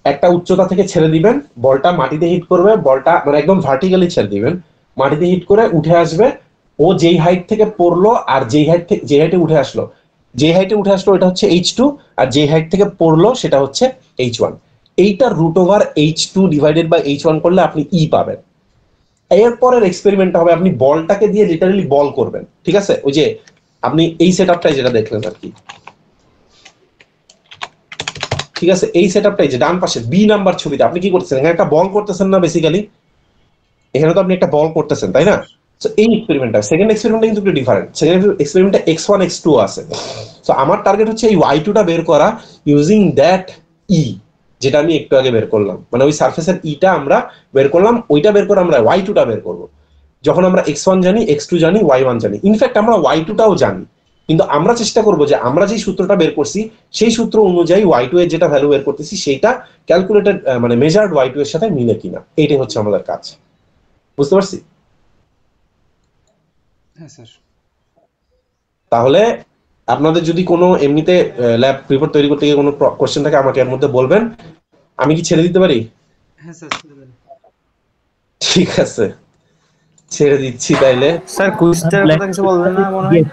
একটা উচ্চতা থেকে ছেড়ে দিবেন, বলটা মাটিতে হিট করবে, বলটা মানে একদম ভার্টিক্যালি ছেড়ে দিবেন, মাটিতে হিট করে উঠে আসবে। ও যেই হাইট থেকে পড়লো আর যেই হাইটে উঠে আসলো, এটা হচ্ছে h2, আর যেই হাইট থেকে পড়লো সেটা হচ্ছে h1। এইটা √/h2/h1 করলে আপনি ই পাবেন। এরপরের এক্সপেরিমেন্টটা হবে আপনি বলটাকে দিয়ে লিটারালি বল করবেন। ঠিক আছে, ওই যে আপনি এই সেটআপটাই যেটা দেখলেন আর কি। ঠিক আছে, এই সেটআপটাই যে ডান পাশে বি নাম্বার ছবিতে আপনি কি করতেছেন, এখানে একটা বল করতেছেন না বেসিক্যালি, এখানে তো আপনি একটা বল করতেছেন তাই না? সো এই এক্সপেরিমেন্টটা, সেকেন্ড এক্সপেরিমেন্টটা কিন্তু একটু ডিফারেন্ট। সেকেন্ড এক্সপেরিমেন্টে x1 x2 আছে। সো আমার টার্গেট হচ্ছে এই y2 টা বের করা ইউজিং দ্যাট ই, যেটা আমি একটু আগে বের করলাম, মানে ওই সারফেসের ইটা আমরা বের করলাম, ওইটা বের করে আমরা y2 টা বের করব। যখন আমরা x1 জানি, x2 জানি, y1 জানি, ইনফ্যাক্ট আমরা y2 টাও জানি, কিন্তু আমরা চেষ্টা করব যে আমরা যে সূত্রটা বের করছি সেই সূত্র অনুযায়ী y2 এর যেটা ভ্যালু বের করতেছি সেইটা ক্যালকুলেটেড মানে মেজার্ড y2 এর সাথে মিলে কিনা, এইটাই হচ্ছে আমাদের কাজ। বুঝতে পারছি? হ্যাঁ স্যার। তাহলে আপনাদের যদি কোনো এমনিতে ল্যাব রিপোর্ট তৈরি করতে গিয়ে কোনো কোশ্চেন থাকে আমাকে এর মধ্যে বলবেন, আমি কি ছেড়ে দিতে পারি? হ্যাঁ স্যার ছেড়ে দেন। ঠিক আছে, ছেড়ে দিচ্ছি তাইলে। স্যার কুইজটার কথা কিছু বলবেন না মনে হয়?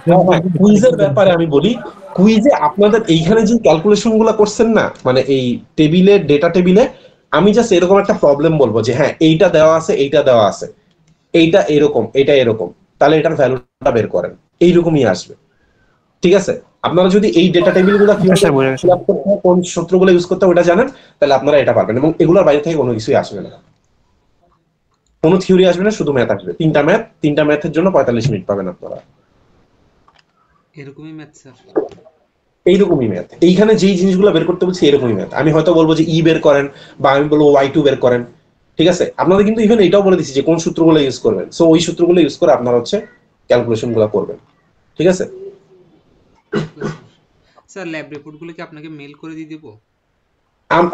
কুইজের ব্যাপারে আমি বলি, কুইজে আপনাদের এইখানে যে ক্যালকুলেশন গুলা করছেন না, মানে এই টেবিলে, ডেটা টেবিলে, আমি জাস্ট এরকম একটা প্রবলেম বলবো যে হ্যাঁ এইটা দেওয়া আছে, এইটা দেওয়া আছে, এইটা এরকম, এটা এরকম, তাহলে এটার ভ্যালুটা বের করেন, এইরকমই আসবে। ঠিক আছে, আপনারা যদি এই ডেটা টেবিল গুলো কোন সূত্রগুলো ইউজ করতে ওটা জানেন, তাহলে আপনারা এটা পারবেন, এবং এগুলোর বাইরে থেকে কোনো কিছুই আসবে না, কোনো থিওরি আসবে না, শুধু ম্যাথ আসবে। তিনটা ম্যাথের জন্য 45 মিনিট পাবেন আপনারা। এরকমই ম্যাথ স্যার? এইরকমই ম্যাথ, এইখানে যেই জিনিসগুলো বের করতে বলছি এরকমই ম্যাথ। আমি হয়তো বলবো যে ই বের করেন, বা আমি বলবো y2 বের করেন। ঠিক আছে, আপনাদের কিন্তু ইভেন এটাও বলে দিচ্ছি যে কোন সূত্রগুলো ইউজ করবেন। সো ওই সূত্রগুলো ইউজ করে আপনারা হচ্ছে ক্যালকুলেশন গুলো করবেন। ঠিক আছে স্যার, ল্যাব রিপোর্টগুলো কি আপনাকে মেল করে দিয়ে দেব?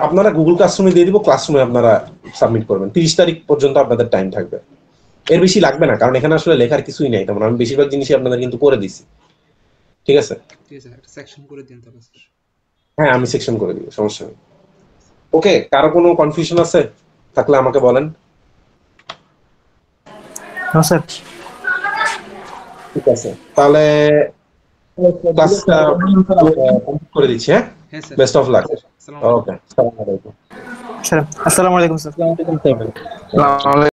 আপনারা গুগল ক্লাসরুমে দিয়ে দিব, ক্লাসরুমে আপনারা সাবমিট করবেন। 30 তারিখ পর্যন্ত আপনাদের টাইম থাকবে, এর বেশি লাগবে না, কারণ এখানে আসলে লেখার কিছুই নেই তেমন। আমি বেশিরভাগ জিনিসই আপনাদের কিন্তু করে দিছি। ঠিক আছে, ঠিক আছে, একটা সেকশন করে দিন তাহলে স্যার। হ্যাঁ আমি সেকশন করে দিব, সমস্যা নেই। ওকে, কারো কোনো কনফিউশন আছে থাকলে আমাকে বলেন। না স্যার। ঠিক আছে, তাহলে ক্লাসটা কমপ্লিট করে দিচ্ছি। হ্যাঁ, হ্যাঁ স্যার। Best of luck. আসসালামু আলাইকুম। ওকে, আসসালামু আলাইকুম। স্যার আসসালামু আলাইকুম স্যার।